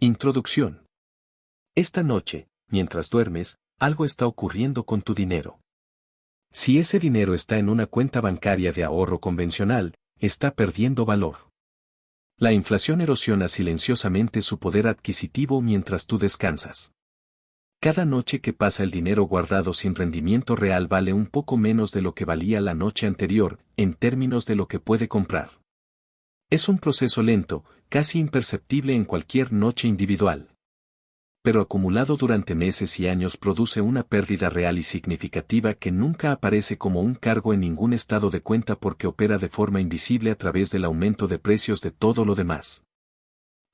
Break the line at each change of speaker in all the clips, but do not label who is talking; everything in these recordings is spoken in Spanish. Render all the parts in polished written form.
Introducción. Esta noche, mientras duermes, algo está ocurriendo con tu dinero. Si ese dinero está en una cuenta bancaria de ahorro convencional, está perdiendo valor. La inflación erosiona silenciosamente su poder adquisitivo mientras tú descansas. Cada noche que pasa el dinero guardado sin rendimiento real vale un poco menos de lo que valía la noche anterior, en términos de lo que puede comprar. Es un proceso lento, casi imperceptible en cualquier noche individual. Pero acumulado durante meses y años produce una pérdida real y significativa que nunca aparece como un cargo en ningún estado de cuenta porque opera de forma invisible a través del aumento de precios de todo lo demás.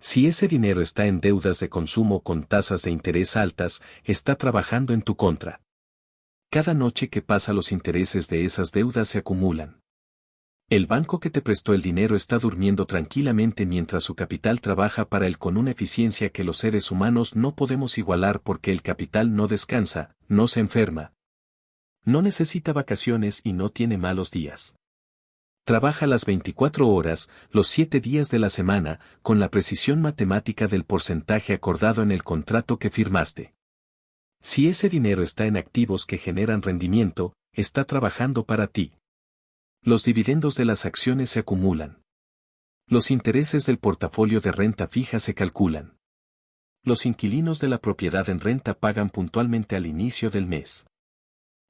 Si ese dinero está en deudas de consumo con tasas de interés altas, está trabajando en tu contra. Cada noche que pasa los intereses de esas deudas se acumulan. El banco que te prestó el dinero está durmiendo tranquilamente mientras su capital trabaja para él con una eficiencia que los seres humanos no podemos igualar porque el capital no descansa, no se enferma. No necesita vacaciones y no tiene malos días. Trabaja las 24 horas, los 7 días de la semana, con la precisión matemática del porcentaje acordado en el contrato que firmaste. Si ese dinero está en activos que generan rendimiento, está trabajando para ti. Los dividendos de las acciones se acumulan. Los intereses del portafolio de renta fija se calculan. Los inquilinos de la propiedad en renta pagan puntualmente al inicio del mes.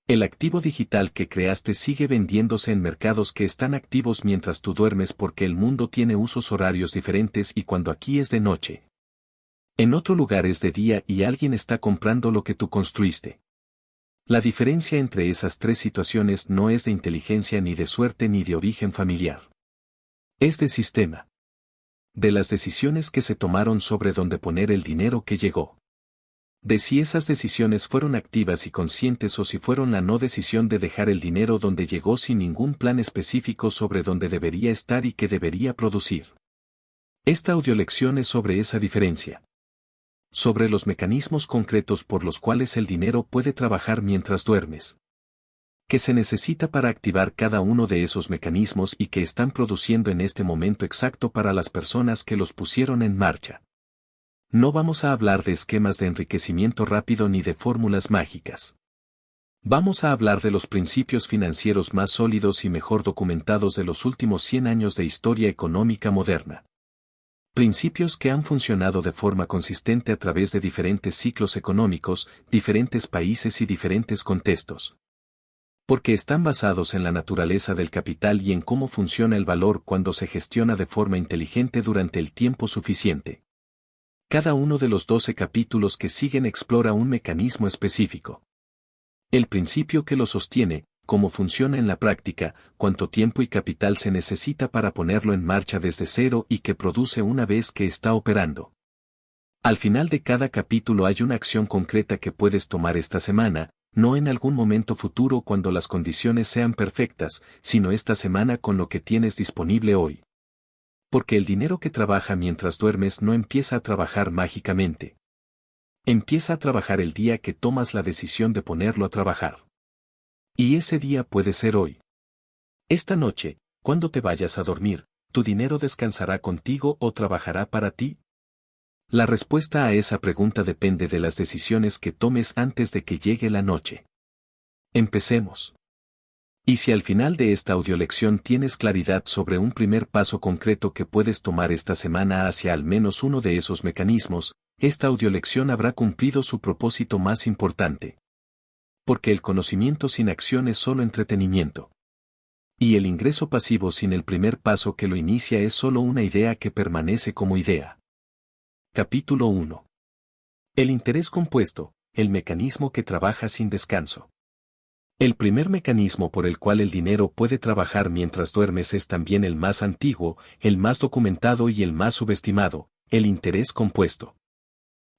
El activo digital que creaste sigue vendiéndose en mercados que están activos mientras tú duermes porque el mundo tiene usos horarios diferentes y cuando aquí es de noche. En otro lugar es de día y alguien está comprando lo que tú construiste. La diferencia entre esas tres situaciones no es de inteligencia ni de suerte ni de origen familiar. Es de sistema. De las decisiones que se tomaron sobre dónde poner el dinero que llegó. De si esas decisiones fueron activas y conscientes o si fueron la no decisión de dejar el dinero donde llegó sin ningún plan específico sobre dónde debería estar y qué debería producir. Esta audiolección es sobre esa diferencia. Sobre los mecanismos concretos por los cuales el dinero puede trabajar mientras duermes. ¿Qué se necesita para activar cada uno de esos mecanismos y que están produciendo en este momento exacto para las personas que los pusieron en marcha? No vamos a hablar de esquemas de enriquecimiento rápido ni de fórmulas mágicas. Vamos a hablar de los principios financieros más sólidos y mejor documentados de los últimos 100 años de historia económica moderna. Principios que han funcionado de forma consistente a través de diferentes ciclos económicos, diferentes países y diferentes contextos. Porque están basados en la naturaleza del capital y en cómo funciona el valor cuando se gestiona de forma inteligente durante el tiempo suficiente. Cada uno de los 12 capítulos que siguen explora un mecanismo específico. El principio que lo sostiene, cómo funciona en la práctica, cuánto tiempo y capital se necesita para ponerlo en marcha desde cero y que produce una vez que está operando. Al final de cada capítulo hay una acción concreta que puedes tomar esta semana, no en algún momento futuro cuando las condiciones sean perfectas, sino esta semana con lo que tienes disponible hoy. Porque el dinero que trabaja mientras duermes no empieza a trabajar mágicamente. Empieza a trabajar el día que tomas la decisión de ponerlo a trabajar. Y ese día puede ser hoy. Esta noche, cuando te vayas a dormir, ¿tu dinero descansará contigo o trabajará para ti? La respuesta a esa pregunta depende de las decisiones que tomes antes de que llegue la noche. Empecemos. Y si al final de esta audiolección tienes claridad sobre un primer paso concreto que puedes tomar esta semana hacia al menos uno de esos mecanismos, esta audiolección habrá cumplido su propósito más importante. Porque el conocimiento sin acción es solo entretenimiento. Y el ingreso pasivo sin el primer paso que lo inicia es solo una idea que permanece como idea. Capítulo 1. El interés compuesto, el mecanismo que trabaja sin descanso. El primer mecanismo por el cual el dinero puede trabajar mientras duermes es también el más antiguo, el más documentado y el más subestimado, el interés compuesto.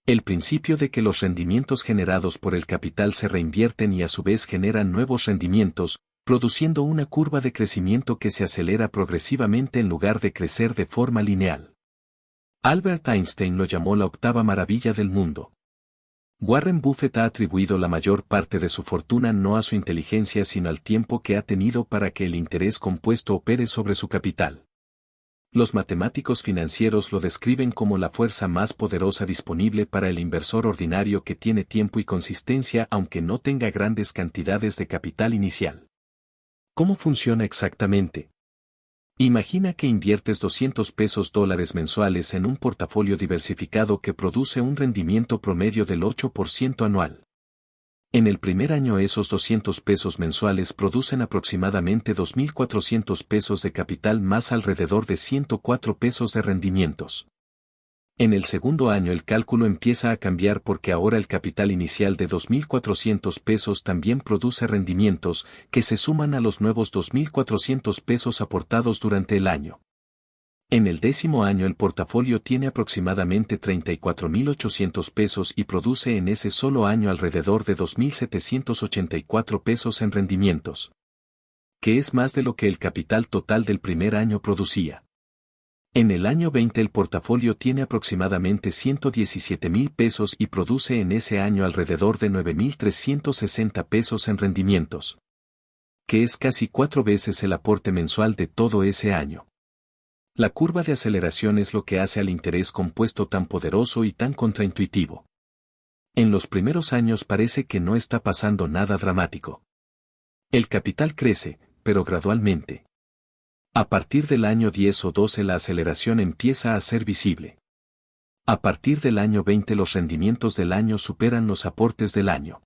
El principio de que los rendimientos generados por el capital se reinvierten y a su vez generan nuevos rendimientos, produciendo una curva de crecimiento que se acelera progresivamente en lugar de crecer de forma lineal. Albert Einstein lo llamó la octava maravilla del mundo. Warren Buffett ha atribuido la mayor parte de su fortuna no a su inteligencia sino al tiempo que ha tenido para que el interés compuesto opere sobre su capital. Los matemáticos financieros lo describen como la fuerza más poderosa disponible para el inversor ordinario que tiene tiempo y consistencia aunque no tenga grandes cantidades de capital inicial. ¿Cómo funciona exactamente? Imagina que inviertes $200 mensuales en un portafolio diversificado que produce un rendimiento promedio del 8% anual. En el primer año esos $200 mensuales producen aproximadamente $2,400 de capital más alrededor de $104 de rendimientos. En el segundo año el cálculo empieza a cambiar porque ahora el capital inicial de $2,400 también produce rendimientos que se suman a los nuevos $2,400 aportados durante el año. En el décimo año el portafolio tiene aproximadamente $34,800 y produce en ese solo año alrededor de $2,784 en rendimientos, que es más de lo que el capital total del primer año producía. En el año 20 el portafolio tiene aproximadamente $117,000 y produce en ese año alrededor de $9,360 en rendimientos, que es casi 4 veces el aporte mensual de todo ese año. La curva de aceleración es lo que hace al interés compuesto tan poderoso y tan contraintuitivo. En los primeros años parece que no está pasando nada dramático. El capital crece, pero gradualmente. A partir del año 10 o 12 la aceleración empieza a ser visible. A partir del año 20 los rendimientos del año superan los aportes del año.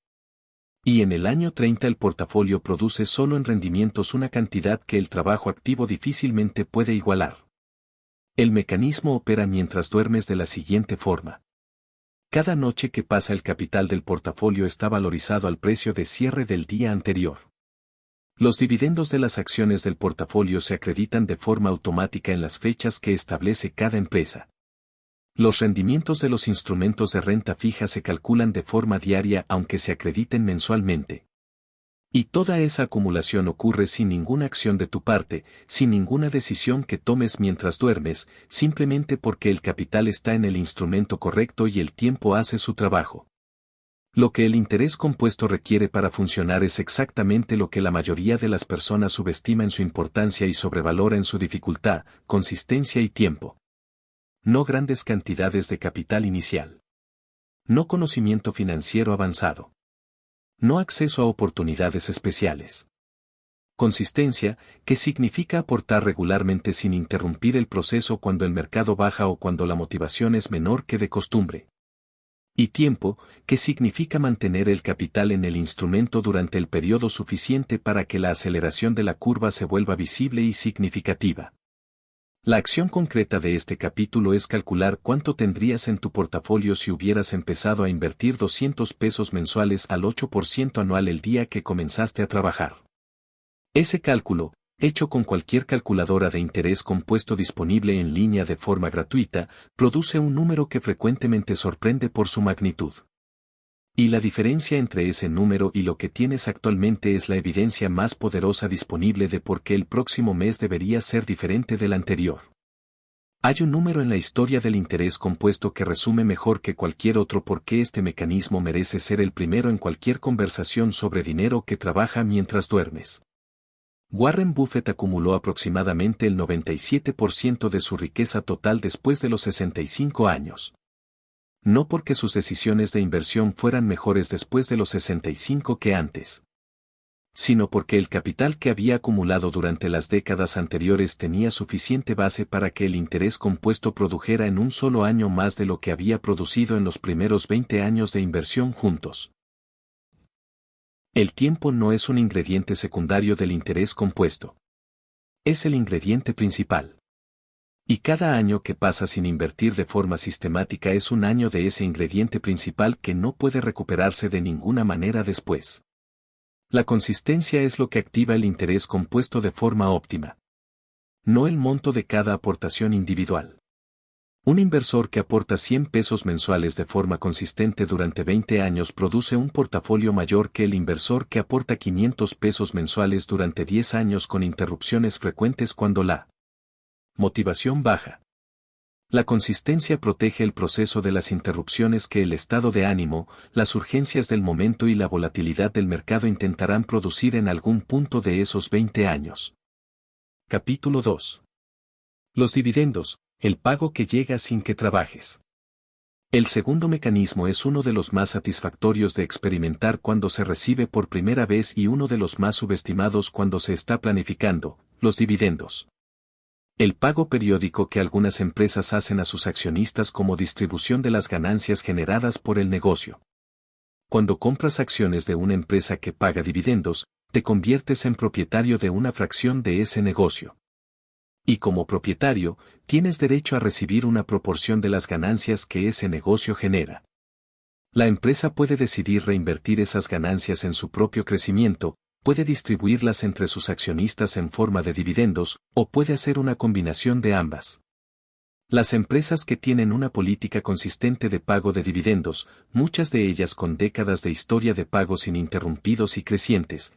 Y en el año 30 el portafolio produce solo en rendimientos una cantidad que el trabajo activo difícilmente puede igualar. El mecanismo opera mientras duermes de la siguiente forma. Cada noche que pasa el capital del portafolio está valorizado al precio de cierre del día anterior. Los dividendos de las acciones del portafolio se acreditan de forma automática en las fechas que establece cada empresa. Los rendimientos de los instrumentos de renta fija se calculan de forma diaria aunque se acrediten mensualmente. Y toda esa acumulación ocurre sin ninguna acción de tu parte, sin ninguna decisión que tomes mientras duermes, simplemente porque el capital está en el instrumento correcto y el tiempo hace su trabajo. Lo que el interés compuesto requiere para funcionar es exactamente lo que la mayoría de las personas subestima en su importancia y sobrevalora en su dificultad, consistencia y tiempo. No grandes cantidades de capital inicial. No conocimiento financiero avanzado. No acceso a oportunidades especiales. Consistencia, que significa aportar regularmente sin interrumpir el proceso cuando el mercado baja o cuando la motivación es menor que de costumbre. Y tiempo, que significa mantener el capital en el instrumento durante el periodo suficiente para que la aceleración de la curva se vuelva visible y significativa. La acción concreta de este capítulo es calcular cuánto tendrías en tu portafolio si hubieras empezado a invertir $200 mensuales al 8% anual el día que comenzaste a trabajar. Ese cálculo, hecho con cualquier calculadora de interés compuesto disponible en línea de forma gratuita, produce un número que frecuentemente sorprende por su magnitud. Y la diferencia entre ese número y lo que tienes actualmente es la evidencia más poderosa disponible de por qué el próximo mes debería ser diferente del anterior. Hay un número en la historia del interés compuesto que resume mejor que cualquier otro por qué este mecanismo merece ser el primero en cualquier conversación sobre dinero que trabaja mientras duermes. Warren Buffett acumuló aproximadamente el 97% de su riqueza total después de los 65 años. No porque sus decisiones de inversión fueran mejores después de los 65 que antes, sino porque el capital que había acumulado durante las décadas anteriores tenía suficiente base para que el interés compuesto produjera en un solo año más de lo que había producido en los primeros 20 años de inversión juntos. El tiempo no es un ingrediente secundario del interés compuesto. Es el ingrediente principal. Y cada año que pasa sin invertir de forma sistemática es un año de ese ingrediente principal que no puede recuperarse de ninguna manera después. La consistencia es lo que activa el interés compuesto de forma óptima. No el monto de cada aportación individual. Un inversor que aporta $100 mensuales de forma consistente durante 20 años produce un portafolio mayor que el inversor que aporta $500 mensuales durante 10 años con interrupciones frecuentes cuando la motivación baja. La consistencia protege el proceso de las interrupciones que el estado de ánimo, las urgencias del momento y la volatilidad del mercado intentarán producir en algún punto de esos 20 años. Capítulo 2. Los dividendos, el pago que llega sin que trabajes. El segundo mecanismo es uno de los más satisfactorios de experimentar cuando se recibe por primera vez y uno de los más subestimados cuando se está planificando, los dividendos. El pago periódico que algunas empresas hacen a sus accionistas como distribución de las ganancias generadas por el negocio. Cuando compras acciones de una empresa que paga dividendos, te conviertes en propietario de una fracción de ese negocio. Y como propietario, tienes derecho a recibir una proporción de las ganancias que ese negocio genera. La empresa puede decidir reinvertir esas ganancias en su propio crecimiento, puede distribuirlas entre sus accionistas en forma de dividendos, o puede hacer una combinación de ambas. Las empresas que tienen una política consistente de pago de dividendos, muchas de ellas con décadas de historia de pagos ininterrumpidos y crecientes,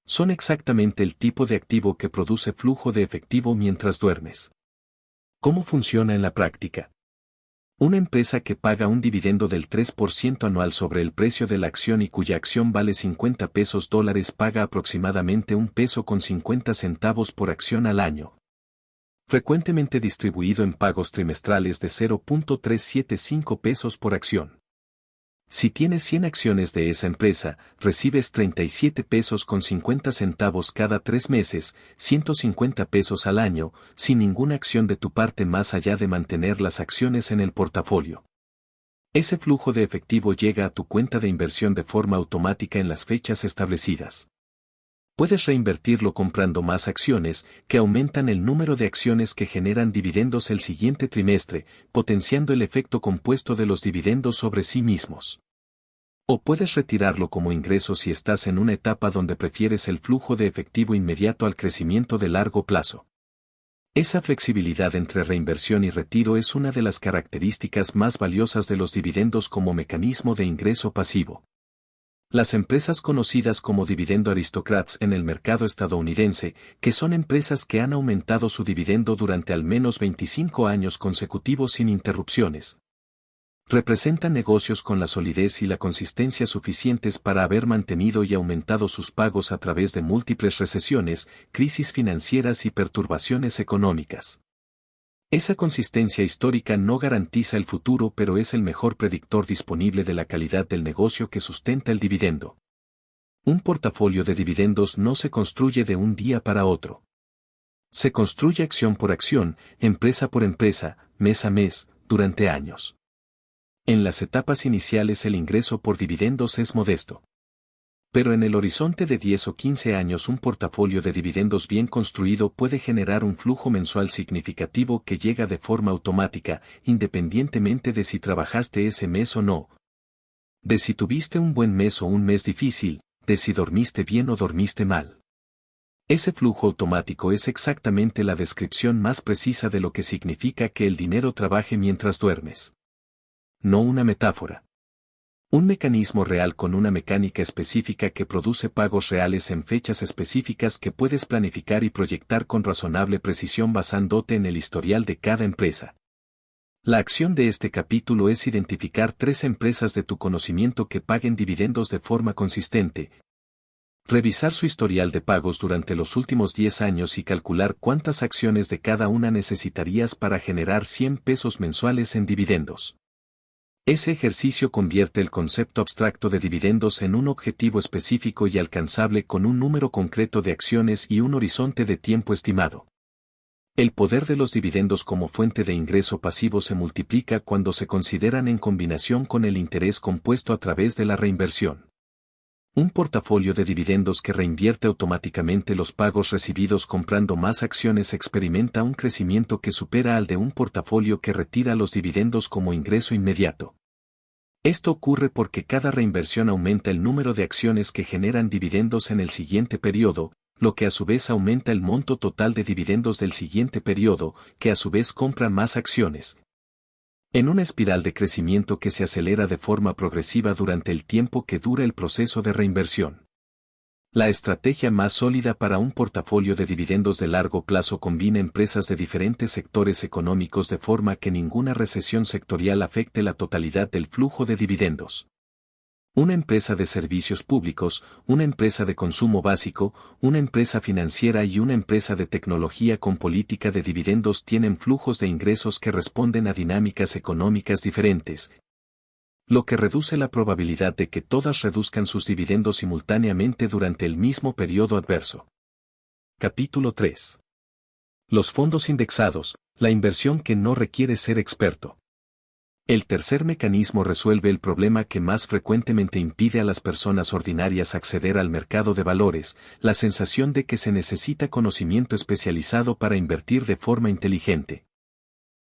son exactamente el tipo de activo que produce flujo de efectivo mientras duermes. ¿Cómo funciona en la práctica? Una empresa que paga un dividendo del 3% anual sobre el precio de la acción y cuya acción vale 50 pesos dólares paga aproximadamente $1.50 por acción al año. Frecuentemente distribuido en pagos trimestrales de 0.375 pesos por acción. Si tienes 100 acciones de esa empresa, recibes 37 pesos con 50 centavos cada 3 meses, 150 pesos al año, sin ninguna acción de tu parte más allá de mantener las acciones en el portafolio. Ese flujo de efectivo llega a tu cuenta de inversión de forma automática en las fechas establecidas. Puedes reinvertirlo comprando más acciones, que aumentan el número de acciones que generan dividendos el siguiente trimestre, potenciando el efecto compuesto de los dividendos sobre sí mismos. O puedes retirarlo como ingreso si estás en una etapa donde prefieres el flujo de efectivo inmediato al crecimiento de largo plazo. Esa flexibilidad entre reinversión y retiro es una de las características más valiosas de los dividendos como mecanismo de ingreso pasivo. Las empresas conocidas como dividendo aristocrats en el mercado estadounidense, que son empresas que han aumentado su dividendo durante al menos 25 años consecutivos sin interrupciones, representan negocios con la solidez y la consistencia suficientes para haber mantenido y aumentado sus pagos a través de múltiples recesiones, crisis financieras y perturbaciones económicas. Esa consistencia histórica no garantiza el futuro, pero es el mejor predictor disponible de la calidad del negocio que sustenta el dividendo. Un portafolio de dividendos no se construye de un día para otro. Se construye acción por acción, empresa por empresa, mes a mes, durante años. En las etapas iniciales el ingreso por dividendos es modesto. Pero en el horizonte de 10 o 15 años un portafolio de dividendos bien construido puede generar un flujo mensual significativo que llega de forma automática, independientemente de si trabajaste ese mes o no. De si tuviste un buen mes o un mes difícil, de si dormiste bien o dormiste mal. Ese flujo automático es exactamente la descripción más precisa de lo que significa que el dinero trabaje mientras duermes. No una metáfora. Un mecanismo real con una mecánica específica que produce pagos reales en fechas específicas que puedes planificar y proyectar con razonable precisión basándote en el historial de cada empresa. La acción de este capítulo es identificar 3 empresas de tu conocimiento que paguen dividendos de forma consistente. Revisar su historial de pagos durante los últimos 10 años y calcular cuántas acciones de cada una necesitarías para generar 100 pesos mensuales en dividendos. Ese ejercicio convierte el concepto abstracto de dividendos en un objetivo específico y alcanzable con un número concreto de acciones y un horizonte de tiempo estimado. El poder de los dividendos como fuente de ingreso pasivo se multiplica cuando se consideran en combinación con el interés compuesto a través de la reinversión. Un portafolio de dividendos que reinvierte automáticamente los pagos recibidos comprando más acciones experimenta un crecimiento que supera al de un portafolio que retira los dividendos como ingreso inmediato. Esto ocurre porque cada reinversión aumenta el número de acciones que generan dividendos en el siguiente periodo, lo que a su vez aumenta el monto total de dividendos del siguiente periodo, que a su vez compra más acciones. En una espiral de crecimiento que se acelera de forma progresiva durante el tiempo que dura el proceso de reinversión. La estrategia más sólida para un portafolio de dividendos de largo plazo combina empresas de diferentes sectores económicos de forma que ninguna recesión sectorial afecte la totalidad del flujo de dividendos. Una empresa de servicios públicos, una empresa de consumo básico, una empresa financiera y una empresa de tecnología con política de dividendos tienen flujos de ingresos que responden a dinámicas económicas diferentes, lo que reduce la probabilidad de que todas reduzcan sus dividendos simultáneamente durante el mismo periodo adverso. Capítulo 3. Los fondos indexados, la inversión que no requiere ser experto. El tercer mecanismo resuelve el problema que más frecuentemente impide a las personas ordinarias acceder al mercado de valores, la sensación de que se necesita conocimiento especializado para invertir de forma inteligente.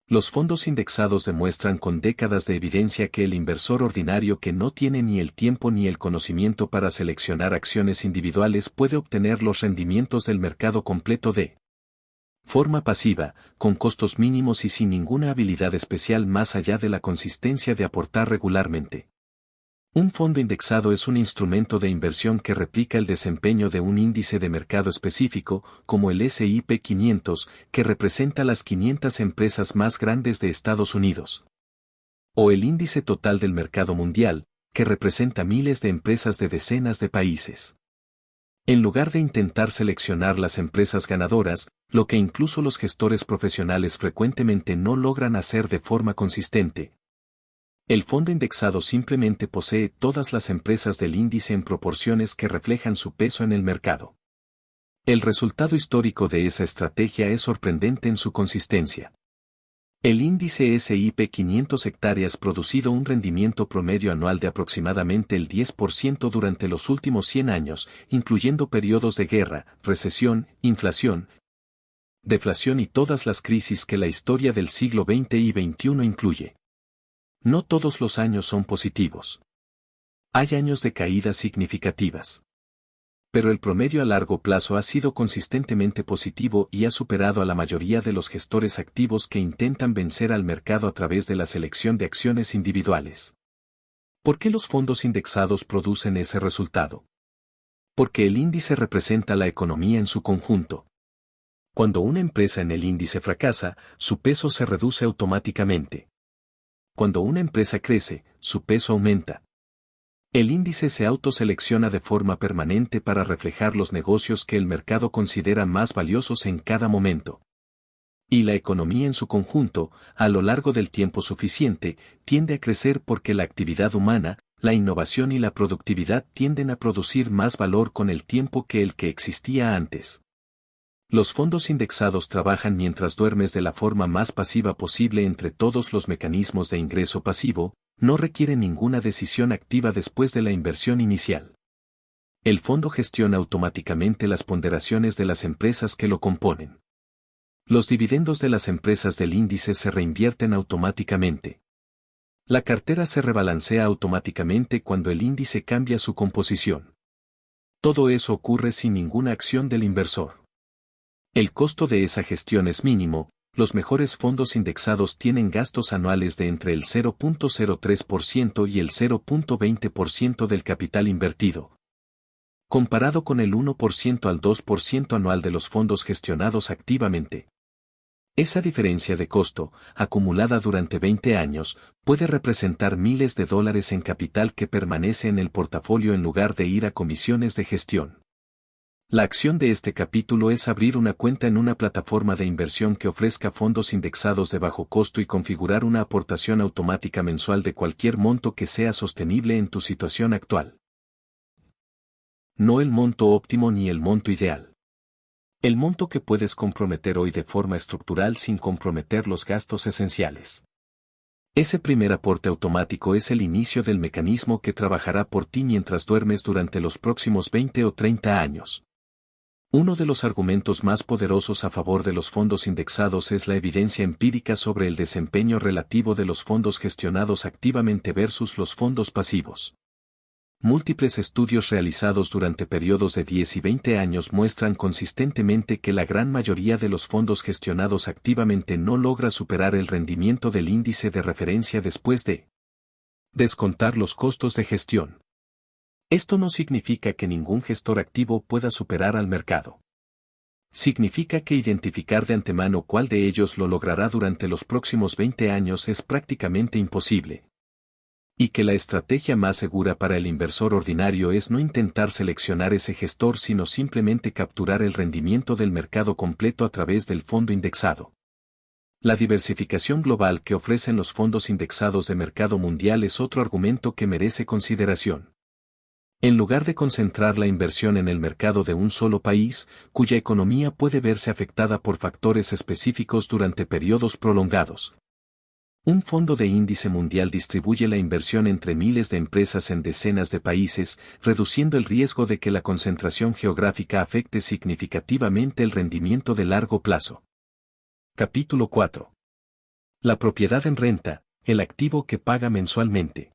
Los fondos indexados demuestran con décadas de evidencia que el inversor ordinario que no tiene ni el tiempo ni el conocimiento para seleccionar acciones individuales puede obtener los rendimientos del mercado completo de forma pasiva, con costos mínimos y sin ninguna habilidad especial más allá de la consistencia de aportar regularmente. Un fondo indexado es un instrumento de inversión que replica el desempeño de un índice de mercado específico, como el S&P 500, que representa las 500 empresas más grandes de Estados Unidos. O el índice total del mercado mundial, que representa miles de empresas de decenas de países. En lugar de intentar seleccionar las empresas ganadoras, lo que incluso los gestores profesionales frecuentemente no logran hacer de forma consistente, el fondo indexado simplemente posee todas las empresas del índice en proporciones que reflejan su peso en el mercado. El resultado histórico de esa estrategia es sorprendente en su consistencia. El índice S&P 500 hectáreas ha producido un rendimiento promedio anual de aproximadamente el 10% durante los últimos 100 años, incluyendo periodos de guerra, recesión, inflación, deflación y todas las crisis que la historia del siglo XX y XXI incluye. No todos los años son positivos. Hay años de caídas significativas. Pero el promedio a largo plazo ha sido consistentemente positivo y ha superado a la mayoría de los gestores activos que intentan vencer al mercado a través de la selección de acciones individuales. ¿Por qué los fondos indexados producen ese resultado? Porque el índice representa la economía en su conjunto. Cuando una empresa en el índice fracasa, su peso se reduce automáticamente. Cuando una empresa crece, su peso aumenta. El índice se autoselecciona de forma permanente para reflejar los negocios que el mercado considera más valiosos en cada momento. Y la economía en su conjunto, a lo largo del tiempo suficiente, tiende a crecer porque la actividad humana, la innovación y la productividad tienden a producir más valor con el tiempo que el que existía antes. Los fondos indexados trabajan mientras duermes de la forma más pasiva posible entre todos los mecanismos de ingreso pasivo, no requiere ninguna decisión activa después de la inversión inicial. El fondo gestiona automáticamente las ponderaciones de las empresas que lo componen. Los dividendos de las empresas del índice se reinvierten automáticamente. La cartera se rebalancea automáticamente cuando el índice cambia su composición. Todo eso ocurre sin ninguna acción del inversor. El costo de esa gestión es mínimo. Los mejores fondos indexados tienen gastos anuales de entre el 0.03% y el 0.20% del capital invertido, comparado con el 1% al 2% anual de los fondos gestionados activamente. Esa diferencia de costo, acumulada durante 20 años, puede representar miles de dólares en capital que permanece en el portafolio en lugar de ir a comisiones de gestión. La acción de este capítulo es abrir una cuenta en una plataforma de inversión que ofrezca fondos indexados de bajo costo y configurar una aportación automática mensual de cualquier monto que sea sostenible en tu situación actual. No el monto óptimo ni el monto ideal. El monto que puedes comprometer hoy de forma estructural sin comprometer los gastos esenciales. Ese primer aporte automático es el inicio del mecanismo que trabajará por ti mientras duermes durante los próximos 20 o 30 años. Uno de los argumentos más poderosos a favor de los fondos indexados es la evidencia empírica sobre el desempeño relativo de los fondos gestionados activamente versus los fondos pasivos. Múltiples estudios realizados durante periodos de 10 y 20 años muestran consistentemente que la gran mayoría de los fondos gestionados activamente no logra superar el rendimiento del índice de referencia después de descontar los costos de gestión. Esto no significa que ningún gestor activo pueda superar al mercado. Significa que identificar de antemano cuál de ellos lo logrará durante los próximos 20 años es prácticamente imposible. Y que la estrategia más segura para el inversor ordinario es no intentar seleccionar ese gestor sino simplemente capturar el rendimiento del mercado completo a través del fondo indexado. La diversificación global que ofrecen los fondos indexados de mercado mundial es otro argumento que merece consideración. En lugar de concentrar la inversión en el mercado de un solo país, cuya economía puede verse afectada por factores específicos durante periodos prolongados. Un fondo de índice mundial distribuye la inversión entre miles de empresas en decenas de países, reduciendo el riesgo de que la concentración geográfica afecte significativamente el rendimiento de largo plazo. Capítulo 4. La propiedad en renta, el activo que paga mensualmente.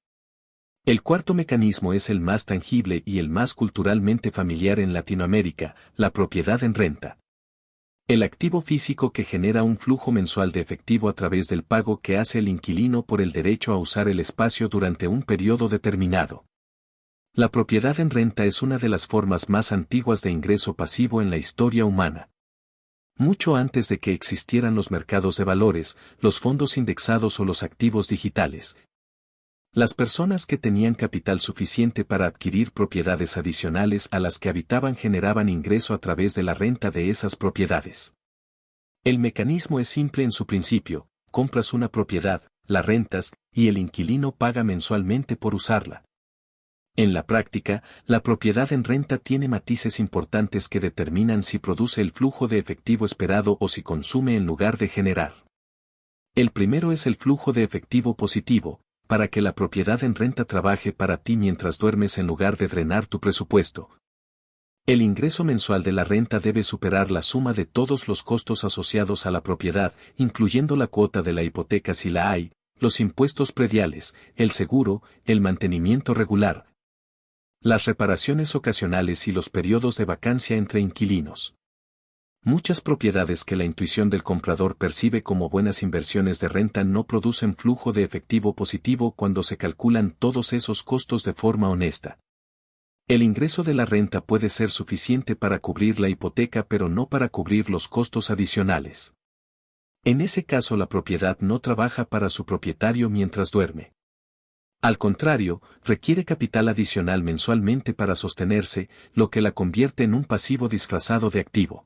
El cuarto mecanismo es el más tangible y el más culturalmente familiar en Latinoamérica, la propiedad en renta. El activo físico que genera un flujo mensual de efectivo a través del pago que hace el inquilino por el derecho a usar el espacio durante un periodo determinado. La propiedad en renta es una de las formas más antiguas de ingreso pasivo en la historia humana. Mucho antes de que existieran los mercados de valores, los fondos indexados o los activos digitales, las personas que tenían capital suficiente para adquirir propiedades adicionales a las que habitaban generaban ingreso a través de la renta de esas propiedades. El mecanismo es simple en su principio: compras una propiedad, la rentas, y el inquilino paga mensualmente por usarla. En la práctica, la propiedad en renta tiene matices importantes que determinan si produce el flujo de efectivo esperado o si consume en lugar de generar. El primero es el flujo de efectivo positivo, para que la propiedad en renta trabaje para ti mientras duermes en lugar de drenar tu presupuesto. El ingreso mensual de la renta debe superar la suma de todos los costos asociados a la propiedad, incluyendo la cuota de la hipoteca si la hay, los impuestos prediales, el seguro, el mantenimiento regular, las reparaciones ocasionales y los periodos de vacancia entre inquilinos. Muchas propiedades que la intuición del comprador percibe como buenas inversiones de renta no producen flujo de efectivo positivo cuando se calculan todos esos costos de forma honesta. El ingreso de la renta puede ser suficiente para cubrir la hipoteca pero no para cubrir los costos adicionales. En ese caso la propiedad no trabaja para su propietario mientras duerme. Al contrario, requiere capital adicional mensualmente para sostenerse, lo que la convierte en un pasivo disfrazado de activo.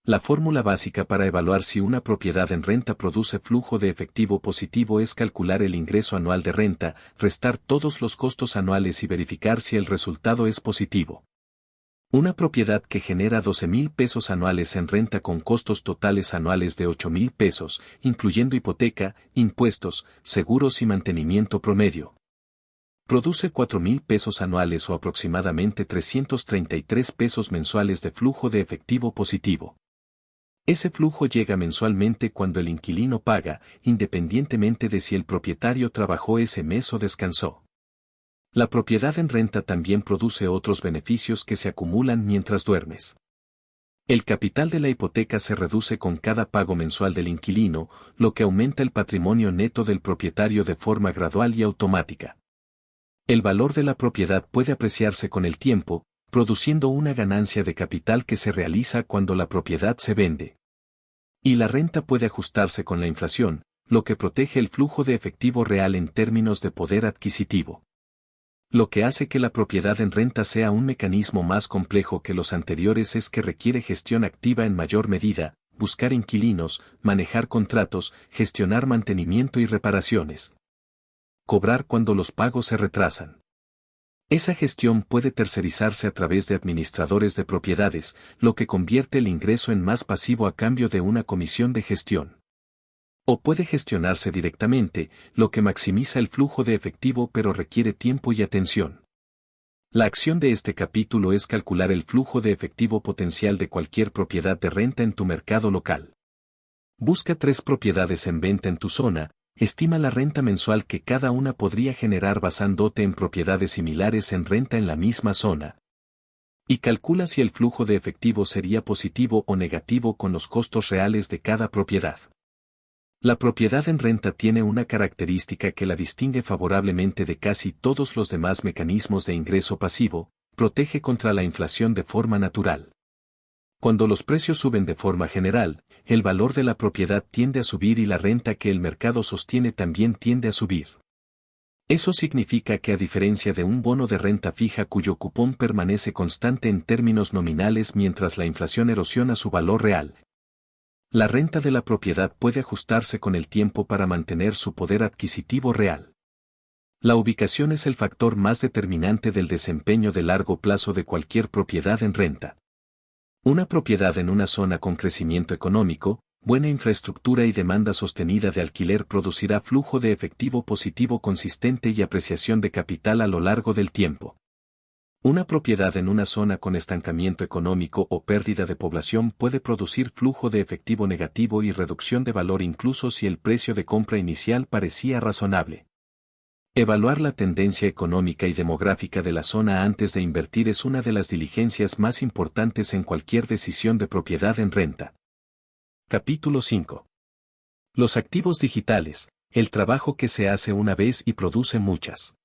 La fórmula básica para evaluar si una propiedad en renta produce flujo de efectivo positivo es calcular el ingreso anual de renta, restar todos los costos anuales y verificar si el resultado es positivo. Una propiedad que genera 12,000 pesos anuales en renta con costos totales anuales de 8,000 pesos, incluyendo hipoteca, impuestos, seguros y mantenimiento promedio, produce 4,000 pesos anuales o aproximadamente 333 pesos mensuales de flujo de efectivo positivo. Ese flujo llega mensualmente cuando el inquilino paga, independientemente de si el propietario trabajó ese mes o descansó. La propiedad en renta también produce otros beneficios que se acumulan mientras duermes. El capital de la hipoteca se reduce con cada pago mensual del inquilino, lo que aumenta el patrimonio neto del propietario de forma gradual y automática. El valor de la propiedad puede apreciarse con el tiempo, produciendo una ganancia de capital que se realiza cuando la propiedad se vende. Y la renta puede ajustarse con la inflación, lo que protege el flujo de efectivo real en términos de poder adquisitivo. Lo que hace que la propiedad en renta sea un mecanismo más complejo que los anteriores es que requiere gestión activa en mayor medida, buscar inquilinos, manejar contratos, gestionar mantenimiento y reparaciones. Cobrar cuando los pagos se retrasan. Esa gestión puede tercerizarse a través de administradores de propiedades, lo que convierte el ingreso en más pasivo a cambio de una comisión de gestión. O puede gestionarse directamente, lo que maximiza el flujo de efectivo pero requiere tiempo y atención. La acción de este capítulo es calcular el flujo de efectivo potencial de cualquier propiedad de renta en tu mercado local. Busca 3 propiedades en venta en tu zona. Estima la renta mensual que cada una podría generar basándote en propiedades similares en renta en la misma zona. Y calcula si el flujo de efectivo sería positivo o negativo con los costos reales de cada propiedad. La propiedad en renta tiene una característica que la distingue favorablemente de casi todos los demás mecanismos de ingreso pasivo: protege contra la inflación de forma natural. Cuando los precios suben de forma general, el valor de la propiedad tiende a subir y la renta que el mercado sostiene también tiende a subir. Eso significa que a diferencia de un bono de renta fija cuyo cupón permanece constante en términos nominales mientras la inflación erosiona su valor real, la renta de la propiedad puede ajustarse con el tiempo para mantener su poder adquisitivo real. La ubicación es el factor más determinante del desempeño de largo plazo de cualquier propiedad en renta. Una propiedad en una zona con crecimiento económico, buena infraestructura y demanda sostenida de alquiler producirá flujo de efectivo positivo consistente y apreciación de capital a lo largo del tiempo. Una propiedad en una zona con estancamiento económico o pérdida de población puede producir flujo de efectivo negativo y reducción de valor incluso si el precio de compra inicial parecía razonable. Evaluar la tendencia económica y demográfica de la zona antes de invertir es una de las diligencias más importantes en cualquier decisión de propiedad en renta. Capítulo 5. Los activos digitales, el trabajo que se hace una vez y produce muchas.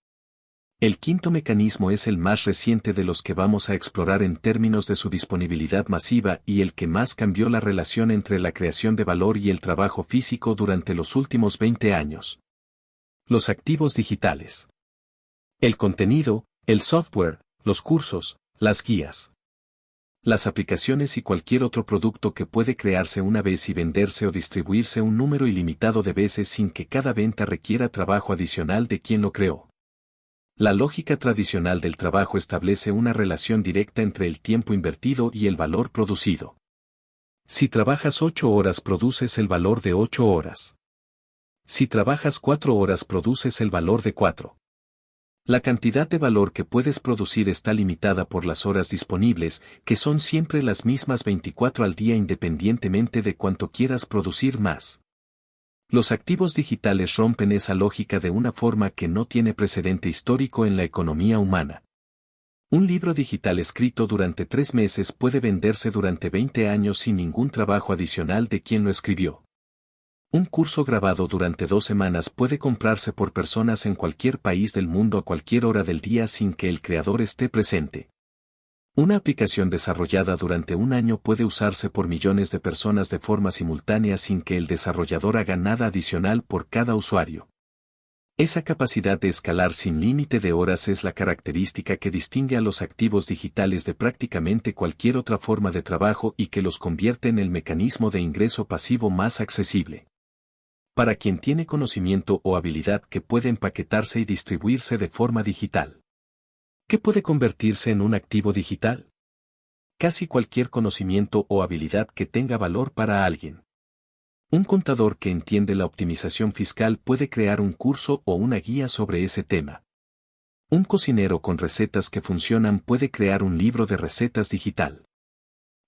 El quinto mecanismo es el más reciente de los que vamos a explorar en términos de su disponibilidad masiva y el que más cambió la relación entre la creación de valor y el trabajo físico durante los últimos 20 años. Los activos digitales. El contenido, el software, los cursos, las guías. Las aplicaciones y cualquier otro producto que puede crearse una vez y venderse o distribuirse un número ilimitado de veces sin que cada venta requiera trabajo adicional de quien lo creó. La lógica tradicional del trabajo establece una relación directa entre el tiempo invertido y el valor producido. Si trabajas 8 horas produces el valor de 8 horas. Si trabajas 4 horas produces el valor de 4. La cantidad de valor que puedes producir está limitada por las horas disponibles, que son siempre las mismas 24 al día independientemente de cuánto quieras producir más. Los activos digitales rompen esa lógica de una forma que no tiene precedente histórico en la economía humana. Un libro digital escrito durante 3 meses puede venderse durante 20 años sin ningún trabajo adicional de quien lo escribió. Un curso grabado durante 2 semanas puede comprarse por personas en cualquier país del mundo a cualquier hora del día sin que el creador esté presente. Una aplicación desarrollada durante un año puede usarse por millones de personas de forma simultánea sin que el desarrollador haga nada adicional por cada usuario. Esa capacidad de escalar sin límite de horas es la característica que distingue a los activos digitales de prácticamente cualquier otra forma de trabajo y que los convierte en el mecanismo de ingreso pasivo más accesible. Para quien tiene conocimiento o habilidad que puede empaquetarse y distribuirse de forma digital. ¿Qué puede convertirse en un activo digital? Casi cualquier conocimiento o habilidad que tenga valor para alguien. Un contador que entiende la optimización fiscal puede crear un curso o una guía sobre ese tema. Un cocinero con recetas que funcionan puede crear un libro de recetas digital.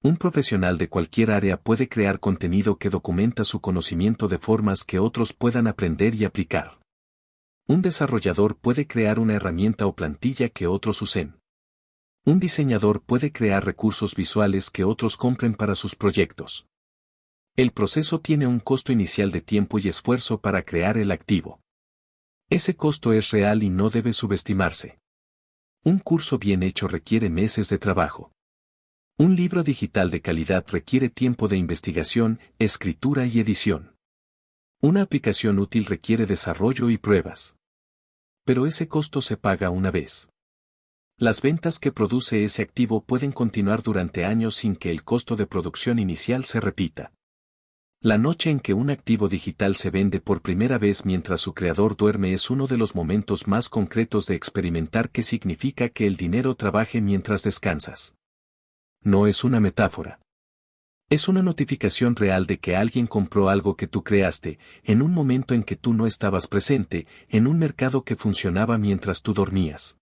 Un profesional de cualquier área puede crear contenido que documenta su conocimiento de formas que otros puedan aprender y aplicar. Un desarrollador puede crear una herramienta o plantilla que otros usen. Un diseñador puede crear recursos visuales que otros compren para sus proyectos. El proceso tiene un costo inicial de tiempo y esfuerzo para crear el activo. Ese costo es real y no debe subestimarse. Un curso bien hecho requiere meses de trabajo. Un libro digital de calidad requiere tiempo de investigación, escritura y edición. Una aplicación útil requiere desarrollo y pruebas. Pero ese costo se paga una vez. Las ventas que produce ese activo pueden continuar durante años sin que el costo de producción inicial se repita. La noche en que un activo digital se vende por primera vez mientras su creador duerme es uno de los momentos más concretos de experimentar qué significa que el dinero trabaje mientras descansas. No es una metáfora. Es una notificación real de que alguien compró algo que tú creaste, en un momento en que tú no estabas presente, en un mercado que funcionaba mientras tú dormías.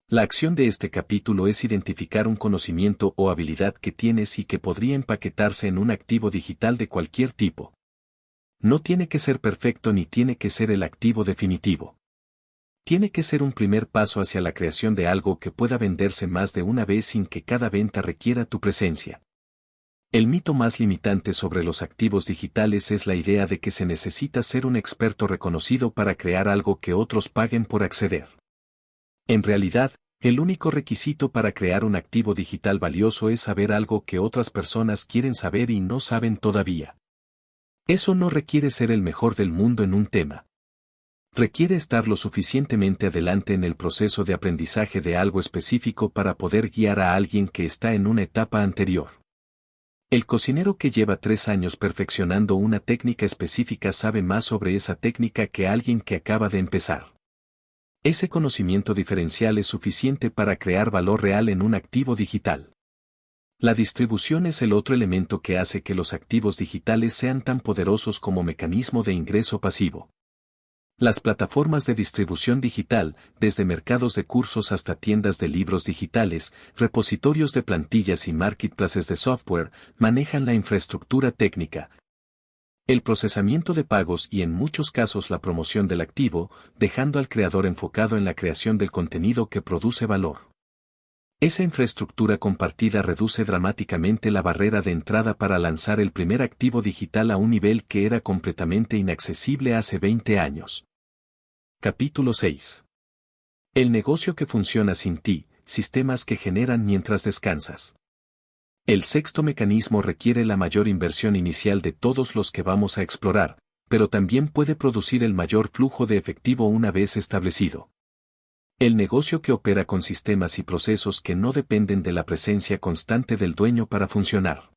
La acción de este capítulo es identificar un conocimiento o habilidad que tienes y que podría empaquetarse en un activo digital de cualquier tipo. No tiene que ser perfecto ni tiene que ser el activo definitivo. Tiene que ser un primer paso hacia la creación de algo que pueda venderse más de una vez sin que cada venta requiera tu presencia. El mito más limitante sobre los activos digitales es la idea de que se necesita ser un experto reconocido para crear algo que otros paguen por acceder. En realidad, el único requisito para crear un activo digital valioso es saber algo que otras personas quieren saber y no saben todavía. Eso no requiere ser el mejor del mundo en un tema. Requiere estar lo suficientemente adelante en el proceso de aprendizaje de algo específico para poder guiar a alguien que está en una etapa anterior. El cocinero que lleva 3 años perfeccionando una técnica específica sabe más sobre esa técnica que alguien que acaba de empezar. Ese conocimiento diferencial es suficiente para crear valor real en un activo digital. La distribución es el otro elemento que hace que los activos digitales sean tan poderosos como mecanismo de ingreso pasivo. Las plataformas de distribución digital, desde mercados de cursos hasta tiendas de libros digitales, repositorios de plantillas y marketplaces de software, manejan la infraestructura técnica, el procesamiento de pagos y en muchos casos la promoción del activo, dejando al creador enfocado en la creación del contenido que produce valor. Esa infraestructura compartida reduce dramáticamente la barrera de entrada para lanzar el primer activo digital a un nivel que era completamente inaccesible hace 20 años. Capítulo 6. El negocio que funciona sin ti, sistemas que generan mientras descansas. El sexto mecanismo requiere la mayor inversión inicial de todos los que vamos a explorar, pero también puede producir el mayor flujo de efectivo una vez establecido. El negocio que opera con sistemas y procesos que no dependen de la presencia constante del dueño para funcionar.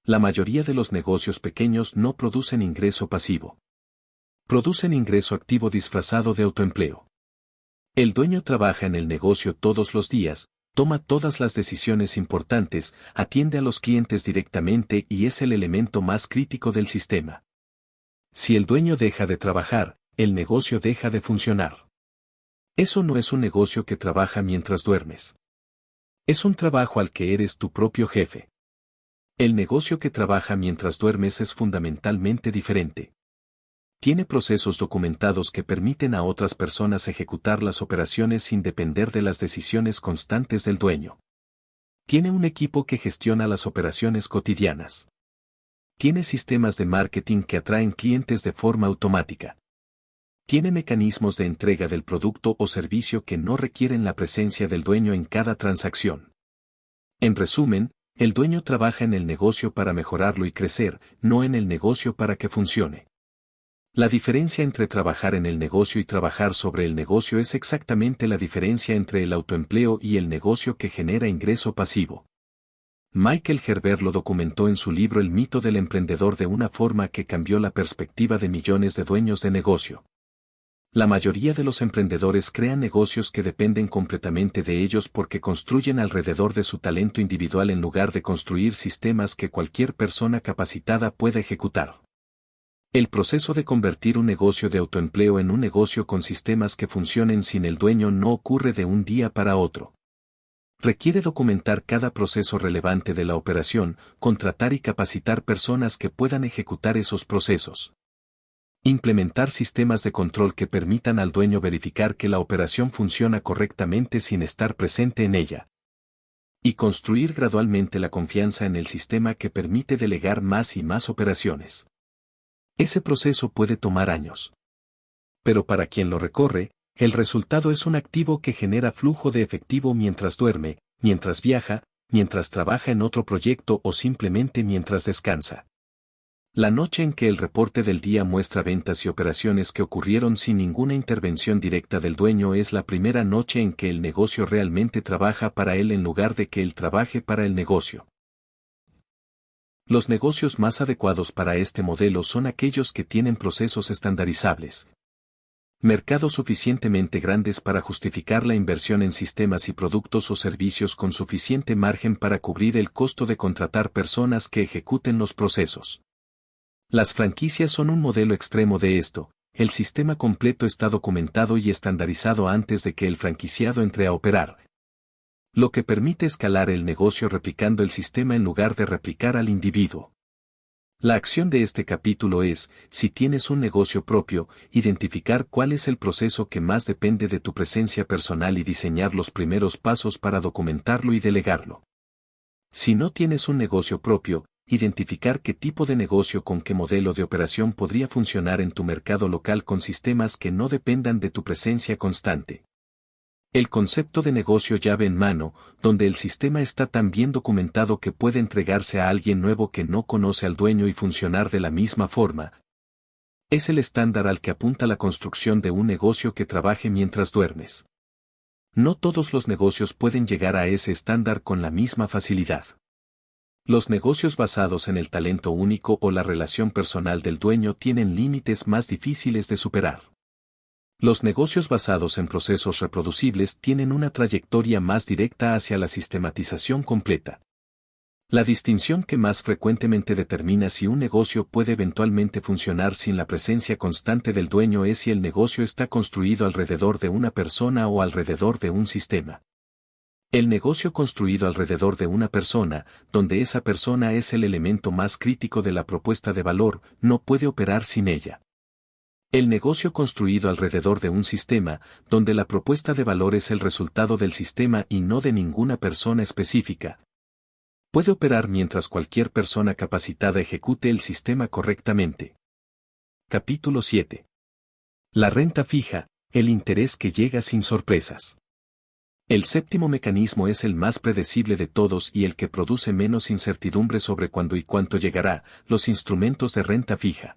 La mayoría de los negocios pequeños no producen ingreso pasivo. Producen ingreso activo disfrazado de autoempleo. El dueño trabaja en el negocio todos los días, toma todas las decisiones importantes, atiende a los clientes directamente y es el elemento más crítico del sistema. Si el dueño deja de trabajar, el negocio deja de funcionar. Eso no es un negocio que trabaja mientras duermes. Es un trabajo al que eres tu propio jefe. El negocio que trabaja mientras duermes es fundamentalmente diferente. Tiene procesos documentados que permiten a otras personas ejecutar las operaciones sin depender de las decisiones constantes del dueño. Tiene un equipo que gestiona las operaciones cotidianas. Tiene sistemas de marketing que atraen clientes de forma automática. Tiene mecanismos de entrega del producto o servicio que no requieren la presencia del dueño en cada transacción. En resumen, el dueño trabaja en el negocio para mejorarlo y crecer, no en el negocio para que funcione. La diferencia entre trabajar en el negocio y trabajar sobre el negocio es exactamente la diferencia entre el autoempleo y el negocio que genera ingreso pasivo. Michael Gerber lo documentó en su libro El mito del emprendedor de una forma que cambió la perspectiva de millones de dueños de negocio. La mayoría de los emprendedores crean negocios que dependen completamente de ellos porque construyen alrededor de su talento individual en lugar de construir sistemas que cualquier persona capacitada pueda ejecutar. El proceso de convertir un negocio de autoempleo en un negocio con sistemas que funcionen sin el dueño no ocurre de un día para otro. Requiere documentar cada proceso relevante de la operación, contratar y capacitar personas que puedan ejecutar esos procesos. Implementar sistemas de control que permitan al dueño verificar que la operación funciona correctamente sin estar presente en ella. Y construir gradualmente la confianza en el sistema que permite delegar más y más operaciones. Ese proceso puede tomar años. Pero para quien lo recorre, el resultado es un activo que genera flujo de efectivo mientras duerme, mientras viaja, mientras trabaja en otro proyecto o simplemente mientras descansa. La noche en que el reporte del día muestra ventas y operaciones que ocurrieron sin ninguna intervención directa del dueño es la primera noche en que el negocio realmente trabaja para él en lugar de que él trabaje para el negocio. Los negocios más adecuados para este modelo son aquellos que tienen procesos estandarizables. Mercados suficientemente grandes para justificar la inversión en sistemas y productos o servicios con suficiente margen para cubrir el costo de contratar personas que ejecuten los procesos. Las franquicias son un modelo extremo de esto. El sistema completo está documentado y estandarizado antes de que el franquiciado entre a operar, lo que permite escalar el negocio replicando el sistema en lugar de replicar al individuo. La acción de este capítulo es, si tienes un negocio propio, identificar cuál es el proceso que más depende de tu presencia personal y diseñar los primeros pasos para documentarlo y delegarlo. Si no tienes un negocio propio, identificar qué tipo de negocio con qué modelo de operación podría funcionar en tu mercado local con sistemas que no dependan de tu presencia constante. El concepto de negocio llave en mano, donde el sistema está tan bien documentado que puede entregarse a alguien nuevo que no conoce al dueño y funcionar de la misma forma. Es el estándar al que apunta la construcción de un negocio que trabaje mientras duermes. No todos los negocios pueden llegar a ese estándar con la misma facilidad. Los negocios basados en el talento único o la relación personal del dueño tienen límites más difíciles de superar. Los negocios basados en procesos reproducibles tienen una trayectoria más directa hacia la sistematización completa. La distinción que más frecuentemente determina si un negocio puede eventualmente funcionar sin la presencia constante del dueño es si el negocio está construido alrededor de una persona o alrededor de un sistema. El negocio construido alrededor de una persona, donde esa persona es el elemento más crítico de la propuesta de valor, no puede operar sin ella. El negocio construido alrededor de un sistema, donde la propuesta de valor es el resultado del sistema y no de ninguna persona específica, puede operar mientras cualquier persona capacitada ejecute el sistema correctamente. Capítulo 7. La renta fija, el interés que llega sin sorpresas. El séptimo mecanismo es el más predecible de todos y el que produce menos incertidumbre sobre cuándo y cuánto llegará, los instrumentos de renta fija.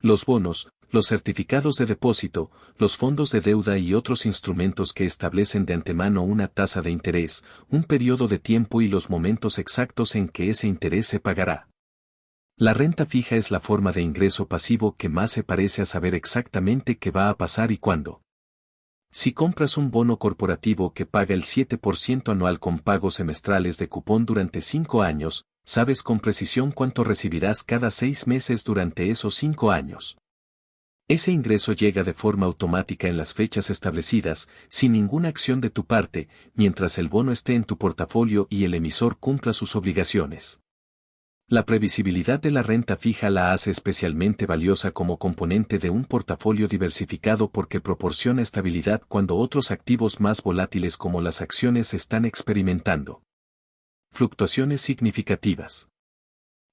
Los bonos, los certificados de depósito, los fondos de deuda y otros instrumentos que establecen de antemano una tasa de interés, un periodo de tiempo y los momentos exactos en que ese interés se pagará. La renta fija es la forma de ingreso pasivo que más se parece a saber exactamente qué va a pasar y cuándo. Si compras un bono corporativo que paga el 7% anual con pagos semestrales de cupón durante 5 años, sabes con precisión cuánto recibirás cada 6 meses durante esos 5 años. Ese ingreso llega de forma automática en las fechas establecidas, sin ninguna acción de tu parte, mientras el bono esté en tu portafolio y el emisor cumpla sus obligaciones. La previsibilidad de la renta fija la hace especialmente valiosa como componente de un portafolio diversificado porque proporciona estabilidad cuando otros activos más volátiles como las acciones están experimentando fluctuaciones significativas.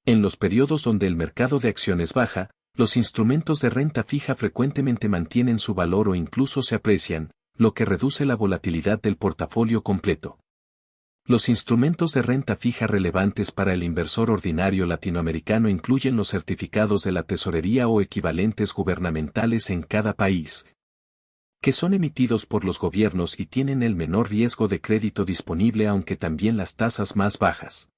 En los periodos donde el mercado de acciones baja, los instrumentos de renta fija frecuentemente mantienen su valor o incluso se aprecian, lo que reduce la volatilidad del portafolio completo. Los instrumentos de renta fija relevantes para el inversor ordinario latinoamericano incluyen los certificados de la tesorería o equivalentes gubernamentales en cada país, que son emitidos por los gobiernos y tienen el menor riesgo de crédito disponible aunque también las tasas más bajas.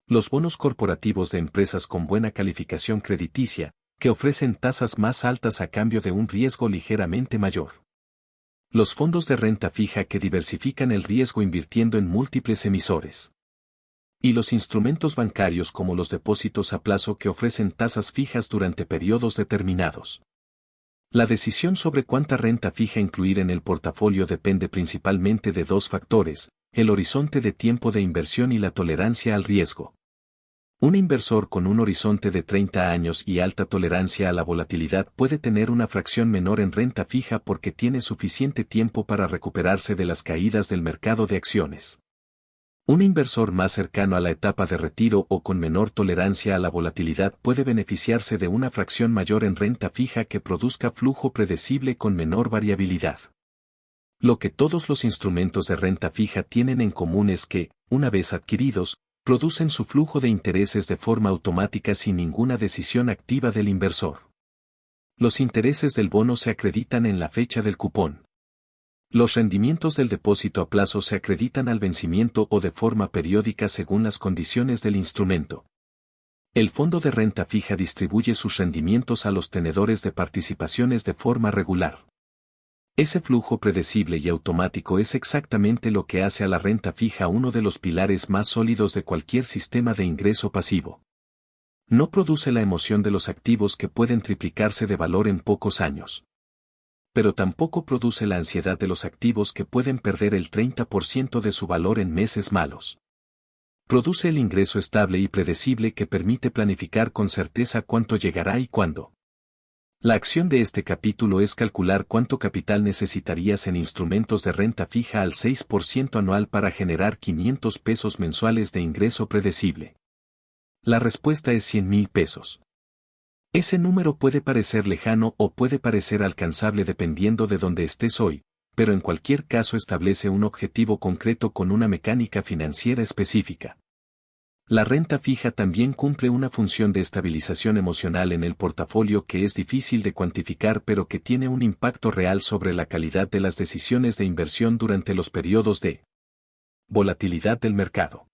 Los bonos corporativos de empresas con buena calificación crediticia, que ofrecen tasas más altas a cambio de un riesgo ligeramente mayor. Los fondos de renta fija que diversifican el riesgo invirtiendo en múltiples emisores. Y los instrumentos bancarios como los depósitos a plazo que ofrecen tasas fijas durante periodos determinados. La decisión sobre cuánta renta fija incluir en el portafolio depende principalmente de dos factores, el horizonte de tiempo de inversión y la tolerancia al riesgo. Un inversor con un horizonte de 30 años y alta tolerancia a la volatilidad puede tener una fracción menor en renta fija porque tiene suficiente tiempo para recuperarse de las caídas del mercado de acciones. Un inversor más cercano a la etapa de retiro o con menor tolerancia a la volatilidad puede beneficiarse de una fracción mayor en renta fija que produzca flujo predecible con menor variabilidad. Lo que todos los instrumentos de renta fija tienen en común es que, una vez adquiridos, producen su flujo de intereses de forma automática sin ninguna decisión activa del inversor. Los intereses del bono se acreditan en la fecha del cupón. Los rendimientos del depósito a plazo se acreditan al vencimiento o de forma periódica según las condiciones del instrumento. El fondo de renta fija distribuye sus rendimientos a los tenedores de participaciones de forma regular. Ese flujo predecible y automático es exactamente lo que hace a la renta fija uno de los pilares más sólidos de cualquier sistema de ingreso pasivo. No produce la emoción de los activos que pueden triplicarse de valor en pocos años. Pero tampoco produce la ansiedad de los activos que pueden perder el 30% de su valor en meses malos. Produce el ingreso estable y predecible que permite planificar con certeza cuánto llegará y cuándo. La acción de este capítulo es calcular cuánto capital necesitarías en instrumentos de renta fija al 6% anual para generar 500 pesos mensuales de ingreso predecible. La respuesta es 100,000 pesos. Ese número puede parecer lejano o puede parecer alcanzable dependiendo de dónde estés hoy, pero en cualquier caso establece un objetivo concreto con una mecánica financiera específica. La renta fija también cumple una función de estabilización emocional en el portafolio que es difícil de cuantificar pero que tiene un impacto real sobre la calidad de las decisiones de inversión durante los periodos de volatilidad del mercado.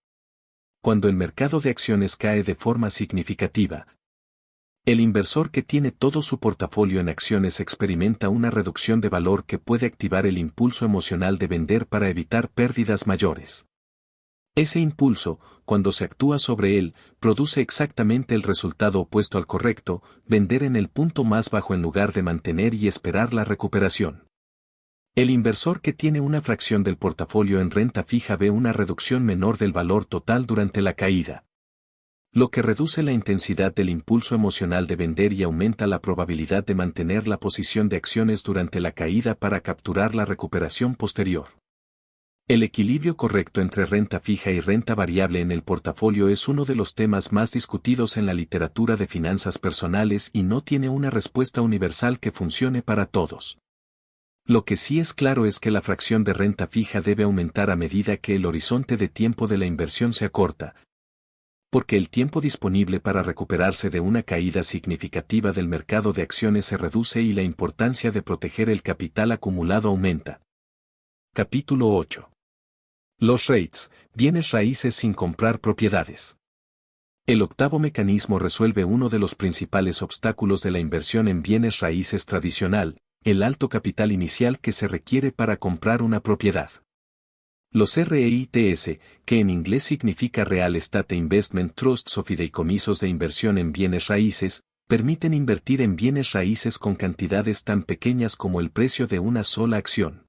Cuando el mercado de acciones cae de forma significativa, el inversor que tiene todo su portafolio en acciones experimenta una reducción de valor que puede activar el impulso emocional de vender para evitar pérdidas mayores. Ese impulso, cuando se actúa sobre él, produce exactamente el resultado opuesto al correcto, vender en el punto más bajo en lugar de mantener y esperar la recuperación. El inversor que tiene una fracción del portafolio en renta fija ve una reducción menor del valor total durante la caída, lo que reduce la intensidad del impulso emocional de vender y aumenta la probabilidad de mantener la posición de acciones durante la caída para capturar la recuperación posterior. El equilibrio correcto entre renta fija y renta variable en el portafolio es uno de los temas más discutidos en la literatura de finanzas personales y no tiene una respuesta universal que funcione para todos. Lo que sí es claro es que la fracción de renta fija debe aumentar a medida que el horizonte de tiempo de la inversión se acorta, porque el tiempo disponible para recuperarse de una caída significativa del mercado de acciones se reduce y la importancia de proteger el capital acumulado aumenta. Capítulo 8. Los REITs, bienes raíces sin comprar propiedades. El octavo mecanismo resuelve uno de los principales obstáculos de la inversión en bienes raíces tradicional, el alto capital inicial que se requiere para comprar una propiedad. Los REITs, que en inglés significa Real Estate Investment Trusts o fideicomisos de inversión en bienes raíces, permiten invertir en bienes raíces con cantidades tan pequeñas como el precio de una sola acción.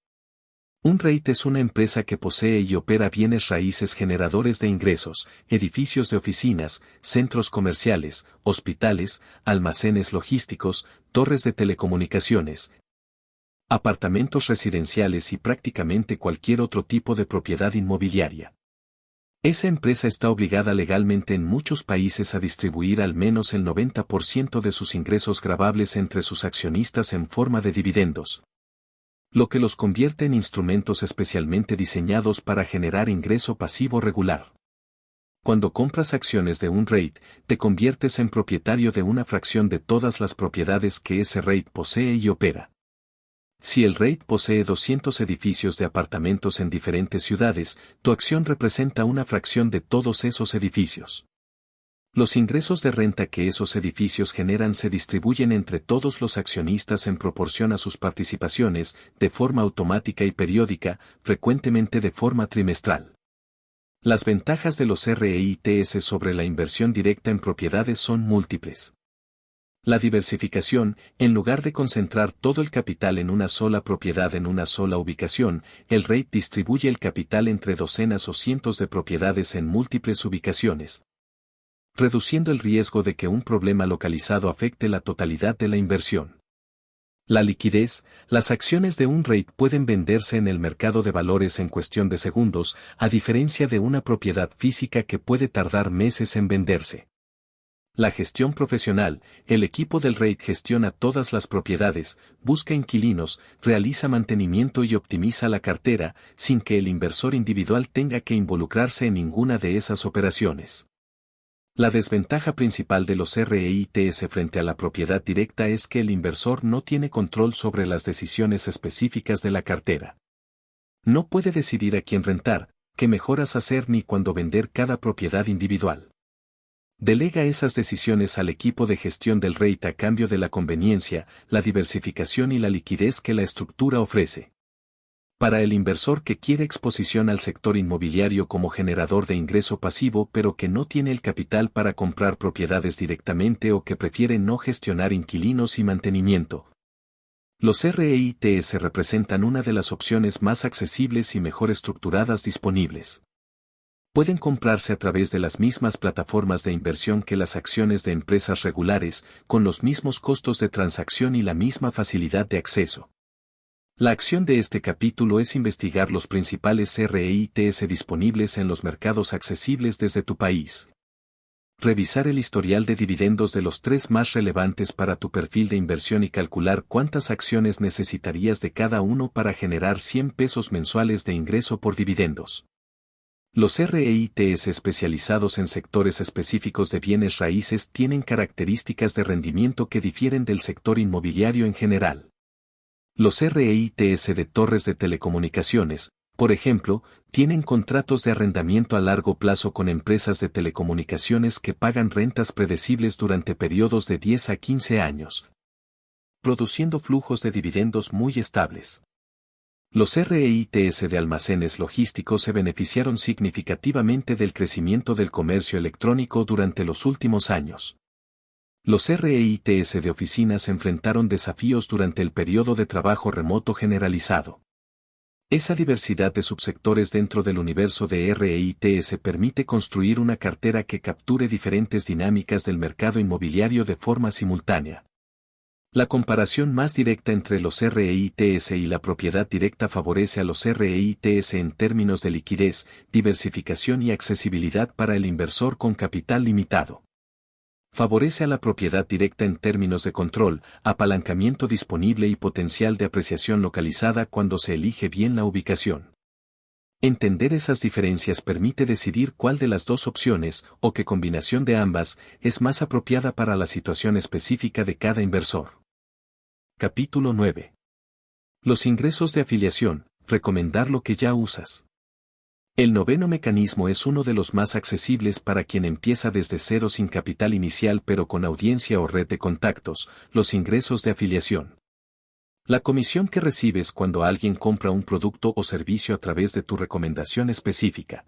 Un REIT es una empresa que posee y opera bienes raíces generadores de ingresos, edificios de oficinas, centros comerciales, hospitales, almacenes logísticos, torres de telecomunicaciones, apartamentos residenciales y prácticamente cualquier otro tipo de propiedad inmobiliaria. Esa empresa está obligada legalmente en muchos países a distribuir al menos el 90% de sus ingresos gravables entre sus accionistas en forma de dividendos, lo que los convierte en instrumentos especialmente diseñados para generar ingreso pasivo regular. Cuando compras acciones de un REIT, te conviertes en propietario de una fracción de todas las propiedades que ese REIT posee y opera. Si el REIT posee 200 edificios de apartamentos en diferentes ciudades, tu acción representa una fracción de todos esos edificios. Los ingresos de renta que esos edificios generan se distribuyen entre todos los accionistas en proporción a sus participaciones, de forma automática y periódica, frecuentemente de forma trimestral. Las ventajas de los REITs sobre la inversión directa en propiedades son múltiples. La diversificación, en lugar de concentrar todo el capital en una sola propiedad en una sola ubicación, el REIT distribuye el capital entre docenas o cientos de propiedades en múltiples ubicaciones, reduciendo el riesgo de que un problema localizado afecte la totalidad de la inversión. La liquidez, las acciones de un REIT pueden venderse en el mercado de valores en cuestión de segundos, a diferencia de una propiedad física que puede tardar meses en venderse. La gestión profesional, el equipo del REIT gestiona todas las propiedades, busca inquilinos, realiza mantenimiento y optimiza la cartera, sin que el inversor individual tenga que involucrarse en ninguna de esas operaciones. La desventaja principal de los REITs frente a la propiedad directa es que el inversor no tiene control sobre las decisiones específicas de la cartera. No puede decidir a quién rentar, qué mejoras hacer ni cuándo vender cada propiedad individual. Delega esas decisiones al equipo de gestión del REIT a cambio de la conveniencia, la diversificación y la liquidez que la estructura ofrece. Para el inversor que quiere exposición al sector inmobiliario como generador de ingreso pasivo pero que no tiene el capital para comprar propiedades directamente o que prefiere no gestionar inquilinos y mantenimiento, los REITs representan una de las opciones más accesibles y mejor estructuradas disponibles. Pueden comprarse a través de las mismas plataformas de inversión que las acciones de empresas regulares, con los mismos costos de transacción y la misma facilidad de acceso. La acción de este capítulo es investigar los principales REITs disponibles en los mercados accesibles desde tu país. Revisar el historial de dividendos de los 3 más relevantes para tu perfil de inversión y calcular cuántas acciones necesitarías de cada uno para generar 100 pesos mensuales de ingreso por dividendos. Los REITs especializados en sectores específicos de bienes raíces tienen características de rendimiento que difieren del sector inmobiliario en general. Los REITs de torres de telecomunicaciones, por ejemplo, tienen contratos de arrendamiento a largo plazo con empresas de telecomunicaciones que pagan rentas predecibles durante periodos de 10 a 15 años, produciendo flujos de dividendos muy estables. Los REITs de almacenes logísticos se beneficiaron significativamente del crecimiento del comercio electrónico durante los últimos años. Los REITs de oficinas enfrentaron desafíos durante el periodo de trabajo remoto generalizado. Esa diversidad de subsectores dentro del universo de REITs permite construir una cartera que capture diferentes dinámicas del mercado inmobiliario de forma simultánea. La comparación más directa entre los REITs y la propiedad directa favorece a los REITs en términos de liquidez, diversificación y accesibilidad para el inversor con capital limitado. Favorece a la propiedad directa en términos de control, apalancamiento disponible y potencial de apreciación localizada cuando se elige bien la ubicación. Entender esas diferencias permite decidir cuál de las dos opciones, o qué combinación de ambas, es más apropiada para la situación específica de cada inversor. Capítulo 9. Los ingresos de afiliación, recomendar lo que ya usas. El noveno mecanismo es uno de los más accesibles para quien empieza desde cero sin capital inicial pero con audiencia o red de contactos, los ingresos de afiliación. La comisión que recibes cuando alguien compra un producto o servicio a través de tu recomendación específica.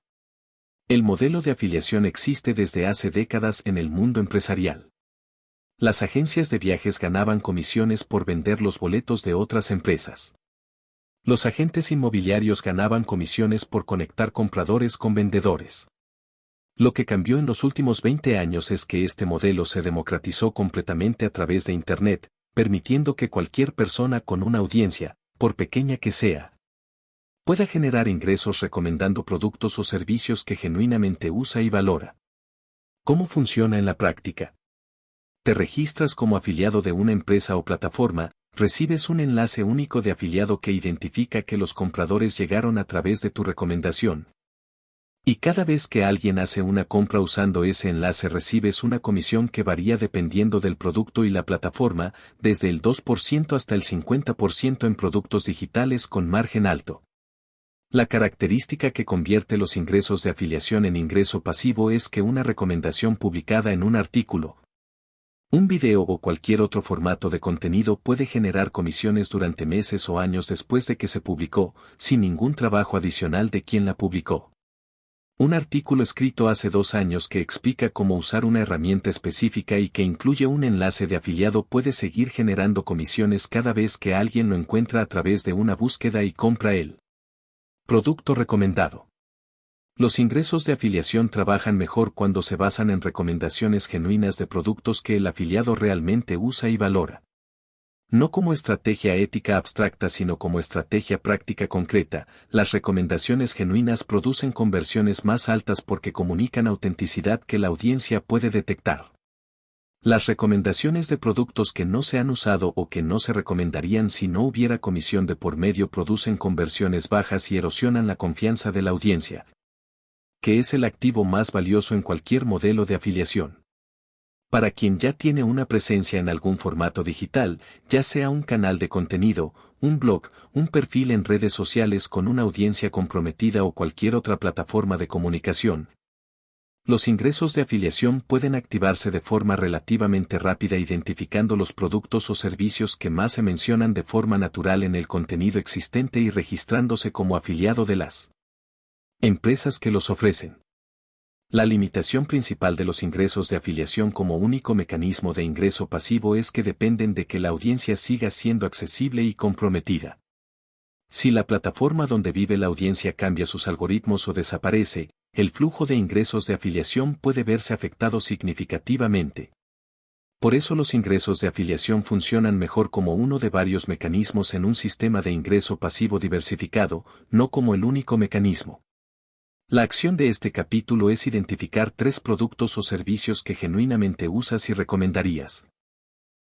El modelo de afiliación existe desde hace décadas en el mundo empresarial. Las agencias de viajes ganaban comisiones por vender los boletos de otras empresas. Los agentes inmobiliarios ganaban comisiones por conectar compradores con vendedores. Lo que cambió en los últimos 20 años es que este modelo se democratizó completamente a través de Internet, permitiendo que cualquier persona con una audiencia, por pequeña que sea, pueda generar ingresos recomendando productos o servicios que genuinamente usa y valora. ¿Cómo funciona en la práctica? Te registras como afiliado de una empresa o plataforma, recibes un enlace único de afiliado que identifica que los compradores llegaron a través de tu recomendación. Y cada vez que alguien hace una compra usando ese enlace recibes una comisión que varía dependiendo del producto y la plataforma, desde el 2% hasta el 50% en productos digitales con margen alto. La característica que convierte los ingresos de afiliación en ingreso pasivo es que una recomendación publicada en un artículo, un video o cualquier otro formato de contenido puede generar comisiones durante meses o años después de que se publicó, sin ningún trabajo adicional de quien la publicó. Un artículo escrito hace 2 años que explica cómo usar una herramienta específica y que incluye un enlace de afiliado puede seguir generando comisiones cada vez que alguien lo encuentra a través de una búsqueda y compra el producto recomendado. Los ingresos de afiliación trabajan mejor cuando se basan en recomendaciones genuinas de productos que el afiliado realmente usa y valora. No como estrategia ética abstracta sino como estrategia práctica concreta, las recomendaciones genuinas producen conversiones más altas porque comunican autenticidad que la audiencia puede detectar. Las recomendaciones de productos que no se han usado o que no se recomendarían si no hubiera comisión de por medio producen conversiones bajas y erosionan la confianza de la audiencia, que es el activo más valioso en cualquier modelo de afiliación. Para quien ya tiene una presencia en algún formato digital, ya sea un canal de contenido, un blog, un perfil en redes sociales con una audiencia comprometida o cualquier otra plataforma de comunicación, los ingresos de afiliación pueden activarse de forma relativamente rápida identificando los productos o servicios que más se mencionan de forma natural en el contenido existente y registrándose como afiliado de las empresas que los ofrecen. La limitación principal de los ingresos de afiliación como único mecanismo de ingreso pasivo es que dependen de que la audiencia siga siendo accesible y comprometida. Si la plataforma donde vive la audiencia cambia sus algoritmos o desaparece, el flujo de ingresos de afiliación puede verse afectado significativamente. Por eso los ingresos de afiliación funcionan mejor como uno de varios mecanismos en un sistema de ingreso pasivo diversificado, no como el único mecanismo. La acción de este capítulo es identificar 3 productos o servicios que genuinamente usas y recomendarías.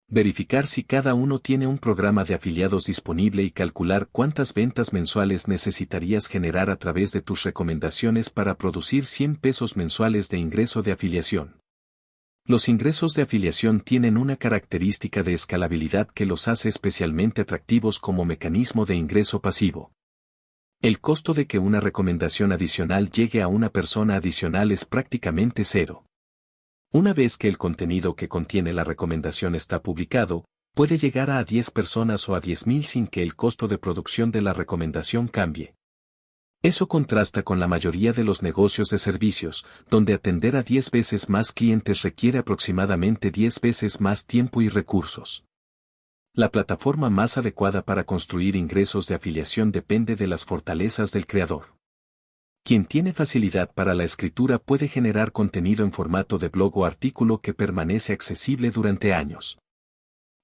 Verificar si cada uno tiene un programa de afiliados disponible y calcular cuántas ventas mensuales necesitarías generar a través de tus recomendaciones para producir 100 pesos mensuales de ingreso de afiliación. Los ingresos de afiliación tienen una característica de escalabilidad que los hace especialmente atractivos como mecanismo de ingreso pasivo. El costo de que una recomendación adicional llegue a una persona adicional es prácticamente cero. Una vez que el contenido que contiene la recomendación está publicado, puede llegar a 10 personas o a 10.000 sin que el costo de producción de la recomendación cambie. Eso contrasta con la mayoría de los negocios de servicios, donde atender a 10 veces más clientes requiere aproximadamente 10 veces más tiempo y recursos. La plataforma más adecuada para construir ingresos de afiliación depende de las fortalezas del creador. Quien tiene facilidad para la escritura puede generar contenido en formato de blog o artículo que permanece accesible durante años.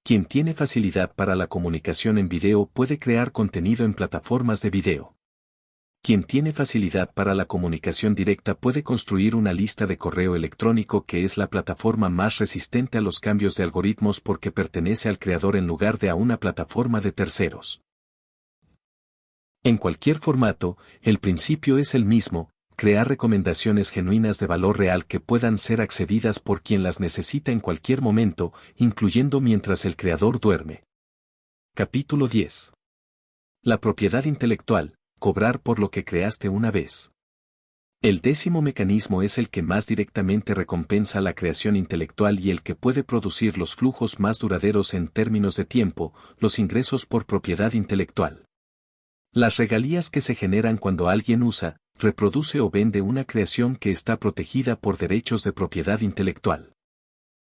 Quien tiene facilidad para la comunicación en video puede crear contenido en plataformas de video. Quien tiene facilidad para la comunicación directa puede construir una lista de correo electrónico que es la plataforma más resistente a los cambios de algoritmos porque pertenece al creador en lugar de a una plataforma de terceros. En cualquier formato, el principio es el mismo, crear recomendaciones genuinas de valor real que puedan ser accedidas por quien las necesita en cualquier momento, incluyendo mientras el creador duerme. Capítulo 10. La propiedad intelectual, cobrar por lo que creaste una vez. El 10º mecanismo es el que más directamente recompensa la creación intelectual y el que puede producir los flujos más duraderos en términos de tiempo, los ingresos por propiedad intelectual. Las regalías que se generan cuando alguien usa, reproduce o vende una creación que está protegida por derechos de propiedad intelectual.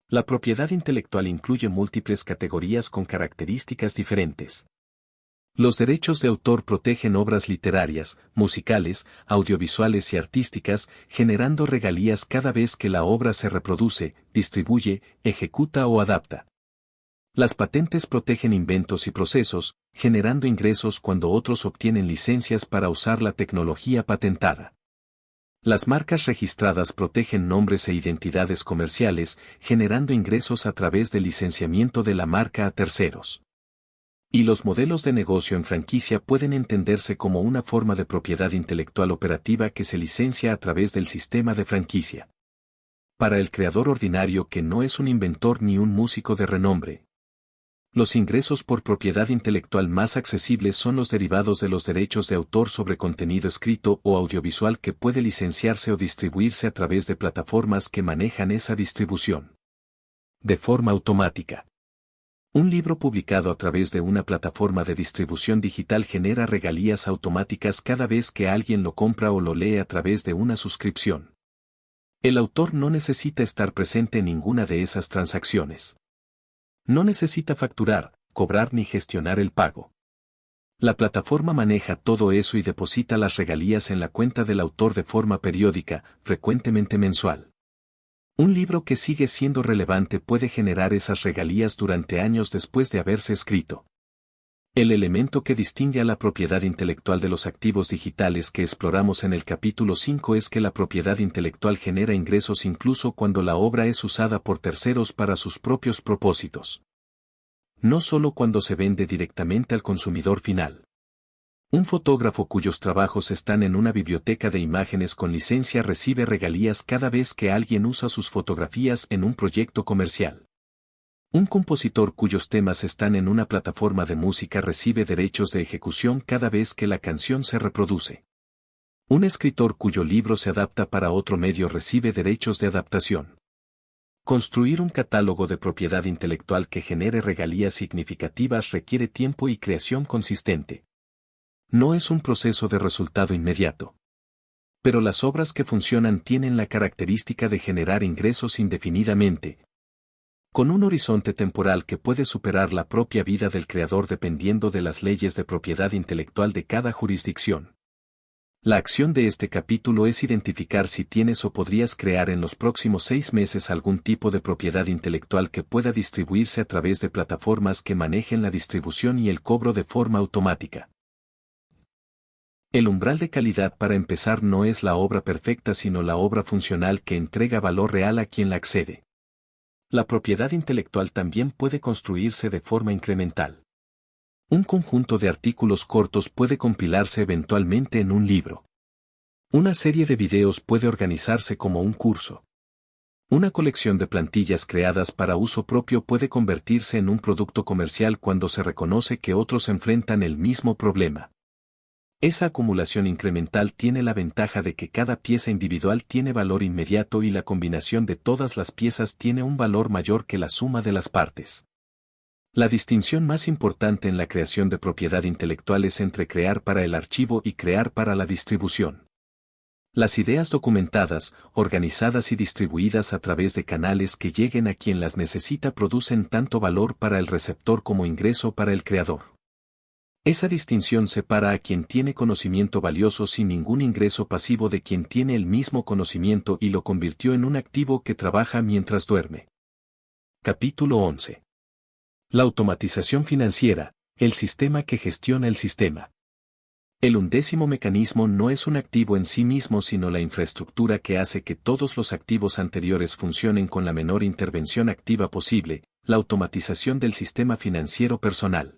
La propiedad intelectual incluye múltiples categorías con características diferentes. Los derechos de autor protegen obras literarias, musicales, audiovisuales y artísticas, generando regalías cada vez que la obra se reproduce, distribuye, ejecuta o adapta. Las patentes protegen inventos y procesos, generando ingresos cuando otros obtienen licencias para usar la tecnología patentada. Las marcas registradas protegen nombres e identidades comerciales, generando ingresos a través del licenciamiento de la marca a terceros. Y los modelos de negocio en franquicia pueden entenderse como una forma de propiedad intelectual operativa que se licencia a través del sistema de franquicia. Para el creador ordinario que no es un inventor ni un músico de renombre, los ingresos por propiedad intelectual más accesibles son los derivados de los derechos de autor sobre contenido escrito o audiovisual que puede licenciarse o distribuirse a través de plataformas que manejan esa distribución de forma automática. Un libro publicado a través de una plataforma de distribución digital genera regalías automáticas cada vez que alguien lo compra o lo lee a través de una suscripción. El autor no necesita estar presente en ninguna de esas transacciones. No necesita facturar, cobrar ni gestionar el pago. La plataforma maneja todo eso y deposita las regalías en la cuenta del autor de forma periódica, frecuentemente mensual. Un libro que sigue siendo relevante puede generar esas regalías durante años después de haberse escrito. El elemento que distingue a la propiedad intelectual de los activos digitales que exploramos en el capítulo 5 es que la propiedad intelectual genera ingresos incluso cuando la obra es usada por terceros para sus propios propósitos. No solo cuando se vende directamente al consumidor final. Un fotógrafo cuyos trabajos están en una biblioteca de imágenes con licencia recibe regalías cada vez que alguien usa sus fotografías en un proyecto comercial. Un compositor cuyos temas están en una plataforma de música recibe derechos de ejecución cada vez que la canción se reproduce. Un escritor cuyo libro se adapta para otro medio recibe derechos de adaptación. Construir un catálogo de propiedad intelectual que genere regalías significativas requiere tiempo y creación consistente. No es un proceso de resultado inmediato. Pero las obras que funcionan tienen la característica de generar ingresos indefinidamente, con un horizonte temporal que puede superar la propia vida del creador dependiendo de las leyes de propiedad intelectual de cada jurisdicción. La acción de este capítulo es identificar si tienes o podrías crear en los próximos 6 meses algún tipo de propiedad intelectual que pueda distribuirse a través de plataformas que manejen la distribución y el cobro de forma automática. El umbral de calidad para empezar no es la obra perfecta sino la obra funcional que entrega valor real a quien la accede. La propiedad intelectual también puede construirse de forma incremental. Un conjunto de artículos cortos puede compilarse eventualmente en un libro. Una serie de videos puede organizarse como un curso. Una colección de plantillas creadas para uso propio puede convertirse en un producto comercial cuando se reconoce que otros enfrentan el mismo problema. Esa acumulación incremental tiene la ventaja de que cada pieza individual tiene valor inmediato y la combinación de todas las piezas tiene un valor mayor que la suma de las partes. La distinción más importante en la creación de propiedad intelectual es entre crear para el archivo y crear para la distribución. Las ideas documentadas, organizadas y distribuidas a través de canales que lleguen a quien las necesita producen tanto valor para el receptor como ingreso para el creador. Esa distinción separa a quien tiene conocimiento valioso sin ningún ingreso pasivo de quien tiene el mismo conocimiento y lo convirtió en un activo que trabaja mientras duerme. Capítulo 11. La automatización financiera, el sistema que gestiona el sistema. El 11º mecanismo no es un activo en sí mismo sino la infraestructura que hace que todos los activos anteriores funcionen con la menor intervención activa posible, la automatización del sistema financiero personal.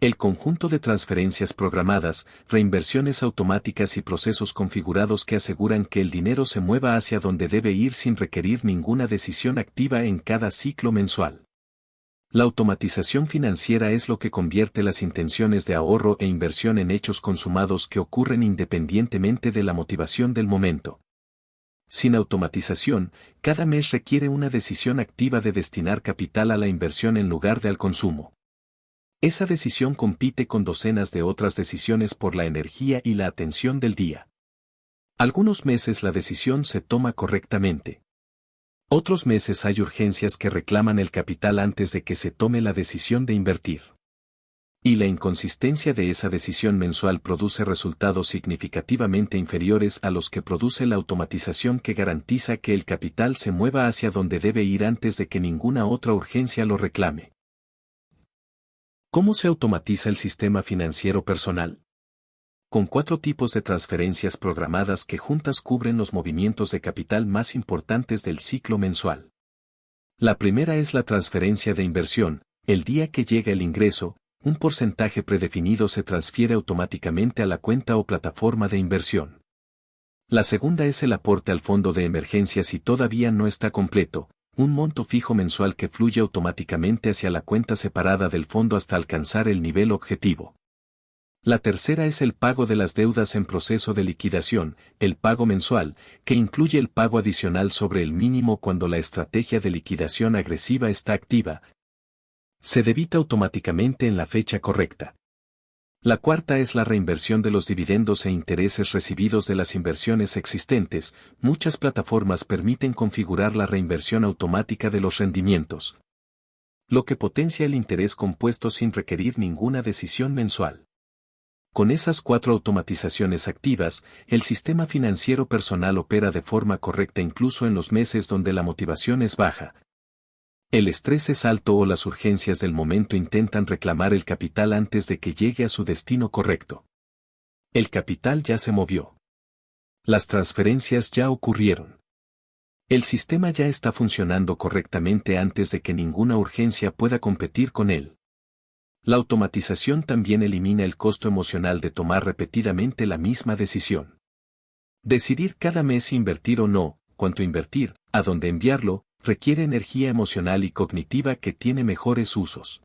El conjunto de transferencias programadas, reinversiones automáticas y procesos configurados que aseguran que el dinero se mueva hacia donde debe ir sin requerir ninguna decisión activa en cada ciclo mensual. La automatización financiera es lo que convierte las intenciones de ahorro e inversión en hechos consumados que ocurren independientemente de la motivación del momento. Sin automatización, cada mes requiere una decisión activa de destinar capital a la inversión en lugar de al consumo. Esa decisión compite con docenas de otras decisiones por la energía y la atención del día. Algunos meses la decisión se toma correctamente. Otros meses hay urgencias que reclaman el capital antes de que se tome la decisión de invertir. Y la inconsistencia de esa decisión mensual produce resultados significativamente inferiores a los que produce la automatización que garantiza que el capital se mueva hacia donde debe ir antes de que ninguna otra urgencia lo reclame. ¿Cómo se automatiza el sistema financiero personal? Con 4 tipos de transferencias programadas que juntas cubren los movimientos de capital más importantes del ciclo mensual. La primera es la transferencia de inversión. El día que llega el ingreso, un porcentaje predefinido se transfiere automáticamente a la cuenta o plataforma de inversión. La segunda es el aporte al fondo de emergencia si todavía no está completo. Un monto fijo mensual que fluye automáticamente hacia la cuenta separada del fondo hasta alcanzar el nivel objetivo. La tercera es el pago de las deudas en proceso de liquidación, el pago mensual, que incluye el pago adicional sobre el mínimo cuando la estrategia de liquidación agresiva está activa. Se debita automáticamente en la fecha correcta. La cuarta es la reinversión de los dividendos e intereses recibidos de las inversiones existentes. Muchas plataformas permiten configurar la reinversión automática de los rendimientos, lo que potencia el interés compuesto sin requerir ninguna decisión mensual. Con esas 4 automatizaciones activas, el sistema financiero personal opera de forma correcta incluso en los meses donde la motivación es baja. El estrés es alto o las urgencias del momento intentan reclamar el capital antes de que llegue a su destino correcto. El capital ya se movió. Las transferencias ya ocurrieron. El sistema ya está funcionando correctamente antes de que ninguna urgencia pueda competir con él. La automatización también elimina el costo emocional de tomar repetidamente la misma decisión. Decidir cada mes si invertir o no, cuánto invertir, a dónde enviarlo, requiere energía emocional y cognitiva que tiene mejores usos.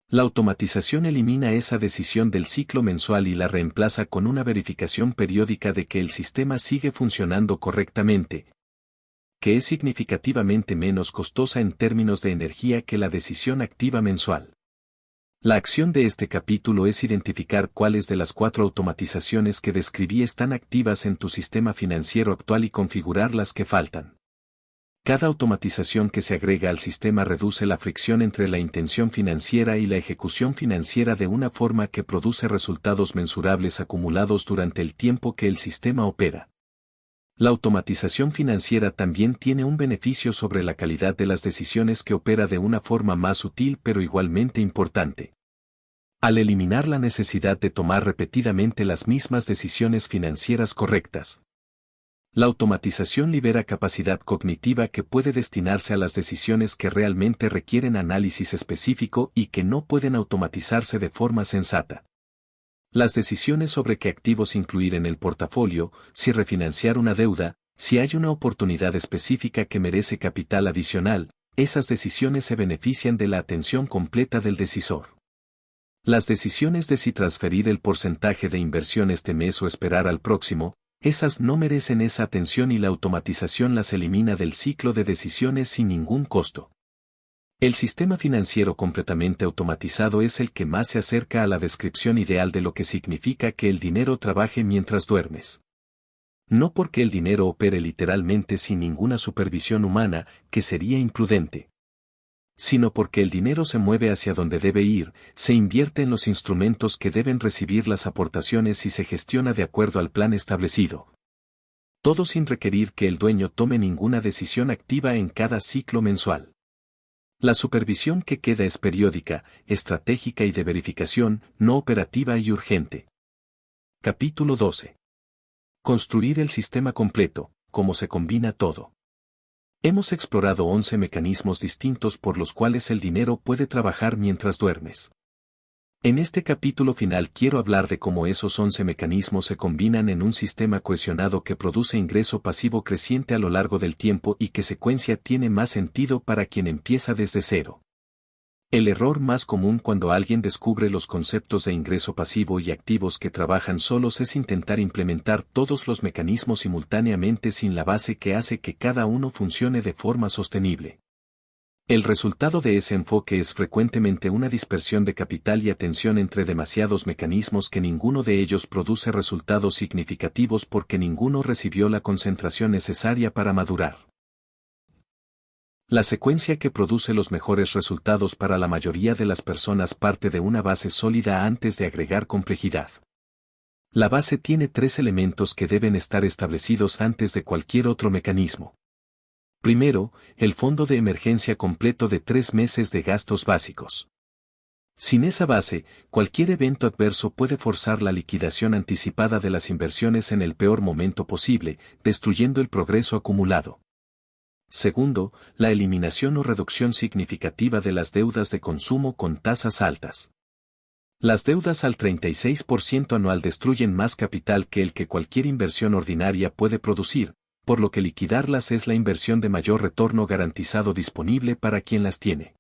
La automatización elimina esa decisión del ciclo mensual y la reemplaza con una verificación periódica de que el sistema sigue funcionando correctamente, que es significativamente menos costosa en términos de energía que la decisión activa mensual. La acción de este capítulo es identificar cuáles de las 4 automatizaciones que describí están activas en tu sistema financiero actual y configurar las que faltan. Cada automatización que se agrega al sistema reduce la fricción entre la intención financiera y la ejecución financiera de una forma que produce resultados mensurables acumulados durante el tiempo que el sistema opera. La automatización financiera también tiene un beneficio sobre la calidad de las decisiones que opera de una forma más sutil pero igualmente importante. Al eliminar la necesidad de tomar repetidamente las mismas decisiones financieras correctas, La automatización libera capacidad cognitiva que puede destinarse a las decisiones que realmente requieren análisis específico y que no pueden automatizarse de forma sensata. Las decisiones sobre qué activos incluir en el portafolio, si refinanciar una deuda, si hay una oportunidad específica que merece capital adicional, esas decisiones se benefician de la atención completa del decisor. Las decisiones de si transferir el porcentaje de inversión este mes o esperar al próximo, esas no merecen esa atención y la automatización las elimina del ciclo de decisiones sin ningún costo. El sistema financiero completamente automatizado es el que más se acerca a la descripción ideal de lo que significa que el dinero trabaje mientras duermes. No porque el dinero opere literalmente sin ninguna supervisión humana, que sería imprudente, sino porque el dinero se mueve hacia donde debe ir, se invierte en los instrumentos que deben recibir las aportaciones y se gestiona de acuerdo al plan establecido. Todo sin requerir que el dueño tome ninguna decisión activa en cada ciclo mensual. La supervisión que queda es periódica, estratégica y de verificación, no operativa y urgente. Capítulo 12. Construir el sistema completo, cómo se combina todo. Hemos explorado 11 mecanismos distintos por los cuales el dinero puede trabajar mientras duermes. En este capítulo final quiero hablar de cómo esos 11 mecanismos se combinan en un sistema cohesionado que produce ingreso pasivo creciente a lo largo del tiempo y qué secuencia tiene más sentido para quien empieza desde cero. El error más común cuando alguien descubre los conceptos de ingreso pasivo y activos que trabajan solos es intentar implementar todos los mecanismos simultáneamente sin la base que hace que cada uno funcione de forma sostenible. El resultado de ese enfoque es frecuentemente una dispersión de capital y atención entre demasiados mecanismos que ninguno de ellos produce resultados significativos porque ninguno recibió la concentración necesaria para madurar. La secuencia que produce los mejores resultados para la mayoría de las personas parte de una base sólida antes de agregar complejidad. La base tiene 3 elementos que deben estar establecidos antes de cualquier otro mecanismo. Primero, el fondo de emergencia completo de 3 meses de gastos básicos. Sin esa base, cualquier evento adverso puede forzar la liquidación anticipada de las inversiones en el peor momento posible, destruyendo el progreso acumulado. Segundo, la eliminación o reducción significativa de las deudas de consumo con tasas altas. Las deudas al 36% anual destruyen más capital que el que cualquier inversión ordinaria puede producir, por lo que liquidarlas es la inversión de mayor retorno garantizado disponible para quien las tiene.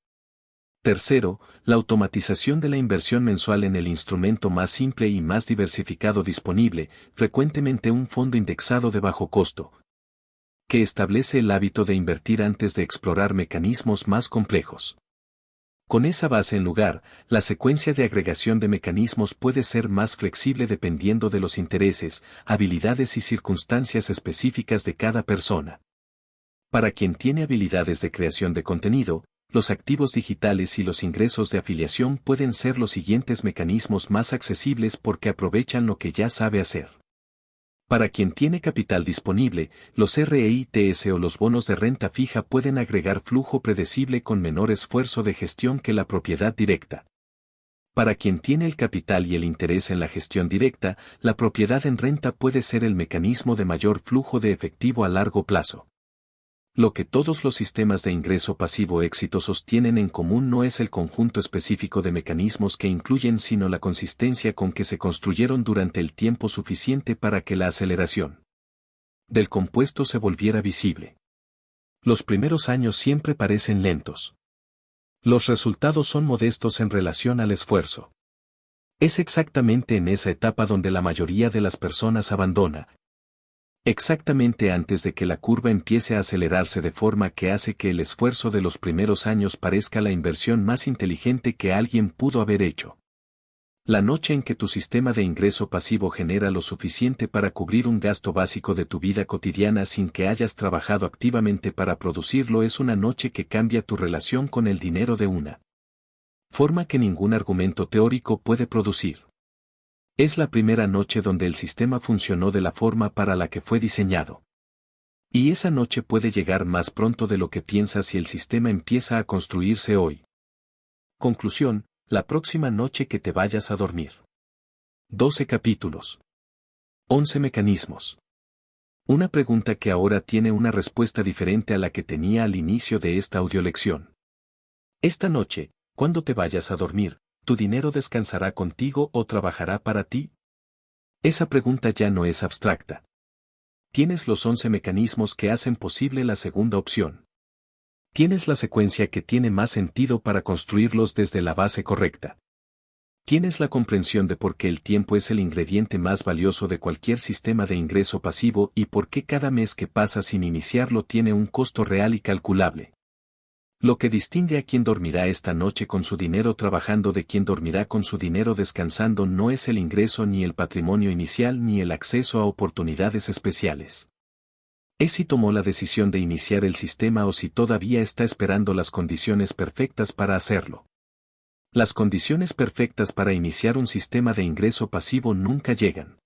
Tercero, la automatización de la inversión mensual en el instrumento más simple y más diversificado disponible, frecuentemente un fondo indexado de bajo costo, que establece el hábito de invertir antes de explorar mecanismos más complejos. Con esa base en lugar, la secuencia de agregación de mecanismos puede ser más flexible dependiendo de los intereses, habilidades y circunstancias específicas de cada persona. Para quien tiene habilidades de creación de contenido, los activos digitales y los ingresos de afiliación pueden ser los siguientes mecanismos más accesibles porque aprovechan lo que ya sabe hacer. Para quien tiene capital disponible, los REITs o los bonos de renta fija pueden agregar flujo predecible con menor esfuerzo de gestión que la propiedad directa. Para quien tiene el capital y el interés en la gestión directa, la propiedad en renta puede ser el mecanismo de mayor flujo de efectivo a largo plazo. Lo que todos los sistemas de ingreso pasivo exitosos tienen en común no es el conjunto específico de mecanismos que incluyen sino la consistencia con que se construyeron durante el tiempo suficiente para que la aceleración del compuesto se volviera visible. Los primeros años siempre parecen lentos. Los resultados son modestos en relación al esfuerzo. Es exactamente en esa etapa donde la mayoría de las personas abandona. Exactamente antes de que la curva empiece a acelerarse de forma que hace que el esfuerzo de los primeros años parezca la inversión más inteligente que alguien pudo haber hecho. La noche en que tu sistema de ingreso pasivo genera lo suficiente para cubrir un gasto básico de tu vida cotidiana sin que hayas trabajado activamente para producirlo es una noche que cambia tu relación con el dinero de una forma que ningún argumento teórico puede producir. Es la primera noche donde el sistema funcionó de la forma para la que fue diseñado. Y esa noche puede llegar más pronto de lo que piensas si el sistema empieza a construirse hoy. Conclusión, la próxima noche que te vayas a dormir. 12 capítulos. 11 mecanismos. Una pregunta que ahora tiene una respuesta diferente a la que tenía al inicio de esta audiolección. Esta noche, cuando te vayas a dormir, ¿tu dinero descansará contigo o trabajará para ti? Esa pregunta ya no es abstracta. Tienes los 11 mecanismos que hacen posible la segunda opción. Tienes la secuencia que tiene más sentido para construirlos desde la base correcta. Tienes la comprensión de por qué el tiempo es el ingrediente más valioso de cualquier sistema de ingreso pasivo y por qué cada mes que pasa sin iniciarlo tiene un costo real y calculable. Lo que distingue a quien dormirá esta noche con su dinero trabajando de quien dormirá con su dinero descansando no es el ingreso ni el patrimonio inicial ni el acceso a oportunidades especiales. Es si tomó la decisión de iniciar el sistema o si todavía está esperando las condiciones perfectas para hacerlo. Las condiciones perfectas para iniciar un sistema de ingreso pasivo nunca llegan.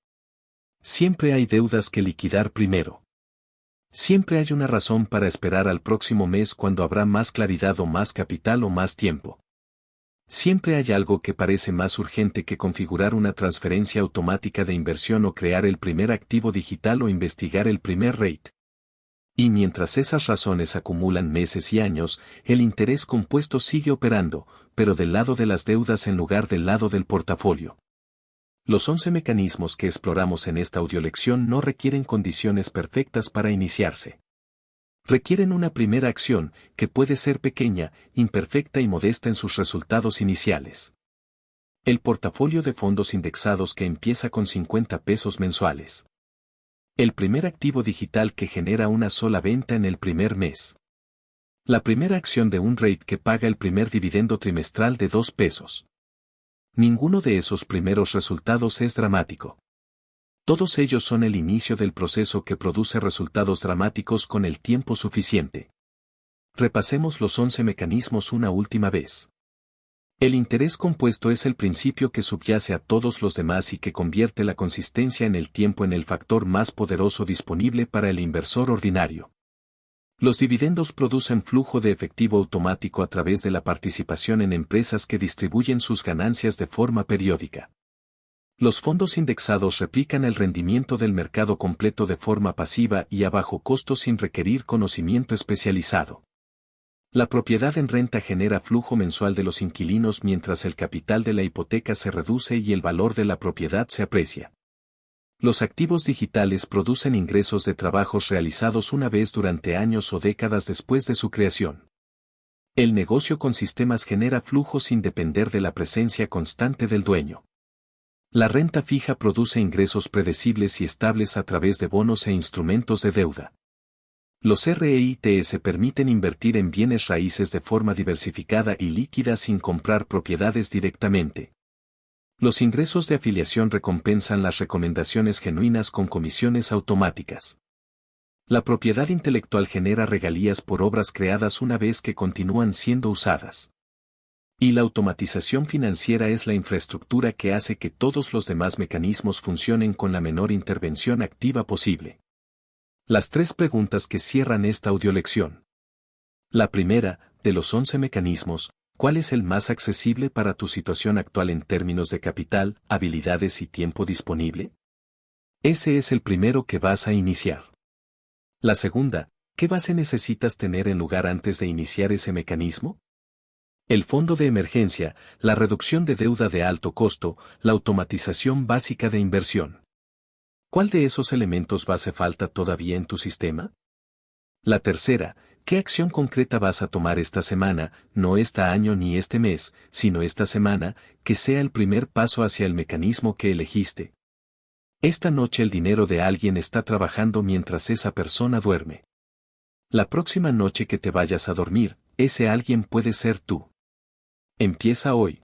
Siempre hay deudas que liquidar primero. Siempre hay una razón para esperar al próximo mes cuando habrá más claridad o más capital o más tiempo. Siempre hay algo que parece más urgente que configurar una transferencia automática de inversión o crear el primer activo digital o investigar el primer REIT. Y mientras esas razones acumulan meses y años, el interés compuesto sigue operando, pero del lado de las deudas en lugar del lado del portafolio. Los 11 mecanismos que exploramos en esta audiolección no requieren condiciones perfectas para iniciarse. Requieren una primera acción, que puede ser pequeña, imperfecta y modesta en sus resultados iniciales. El portafolio de fondos indexados que empieza con 50 pesos mensuales. El primer activo digital que genera una sola venta en el primer mes. La primera acción de un REIT que paga el primer dividendo trimestral de 2 pesos. Ninguno de esos primeros resultados es dramático. Todos ellos son el inicio del proceso que produce resultados dramáticos con el tiempo suficiente. Repasemos los 11 mecanismos una última vez. El interés compuesto es el principio que subyace a todos los demás y que convierte la consistencia en el tiempo en el factor más poderoso disponible para el inversor ordinario. Los dividendos producen flujo de efectivo automático a través de la participación en empresas que distribuyen sus ganancias de forma periódica. Los fondos indexados replican el rendimiento del mercado completo de forma pasiva y a bajo costo sin requerir conocimiento especializado. La propiedad en renta genera flujo mensual de los inquilinos mientras el capital de la hipoteca se reduce y el valor de la propiedad se aprecia. Los activos digitales producen ingresos de trabajos realizados una vez durante años o décadas después de su creación. El negocio con sistemas genera flujo sin depender de la presencia constante del dueño. La renta fija produce ingresos predecibles y estables a través de bonos e instrumentos de deuda. Los REITs permiten invertir en bienes raíces de forma diversificada y líquida sin comprar propiedades directamente. Los ingresos de afiliación recompensan las recomendaciones genuinas con comisiones automáticas. La propiedad intelectual genera regalías por obras creadas una vez que continúan siendo usadas. Y la automatización financiera es la infraestructura que hace que todos los demás mecanismos funcionen con la menor intervención activa posible. Las 3 preguntas que cierran esta audiolección. La primera, de los 11 mecanismos, ¿cuál es el más accesible para tu situación actual en términos de capital, habilidades y tiempo disponible? Ese es el primero que vas a iniciar. La segunda, ¿qué base necesitas tener en lugar antes de iniciar ese mecanismo? El fondo de emergencia, la reducción de deuda de alto costo, la automatización básica de inversión. ¿Cuál de esos elementos hace falta todavía en tu sistema? La tercera, ¿qué acción concreta vas a tomar esta semana, no este año ni este mes, sino esta semana, que sea el primer paso hacia el mecanismo que elegiste? Esta noche el dinero de alguien está trabajando mientras esa persona duerme. La próxima noche que te vayas a dormir, ese alguien puede ser tú. Empieza hoy.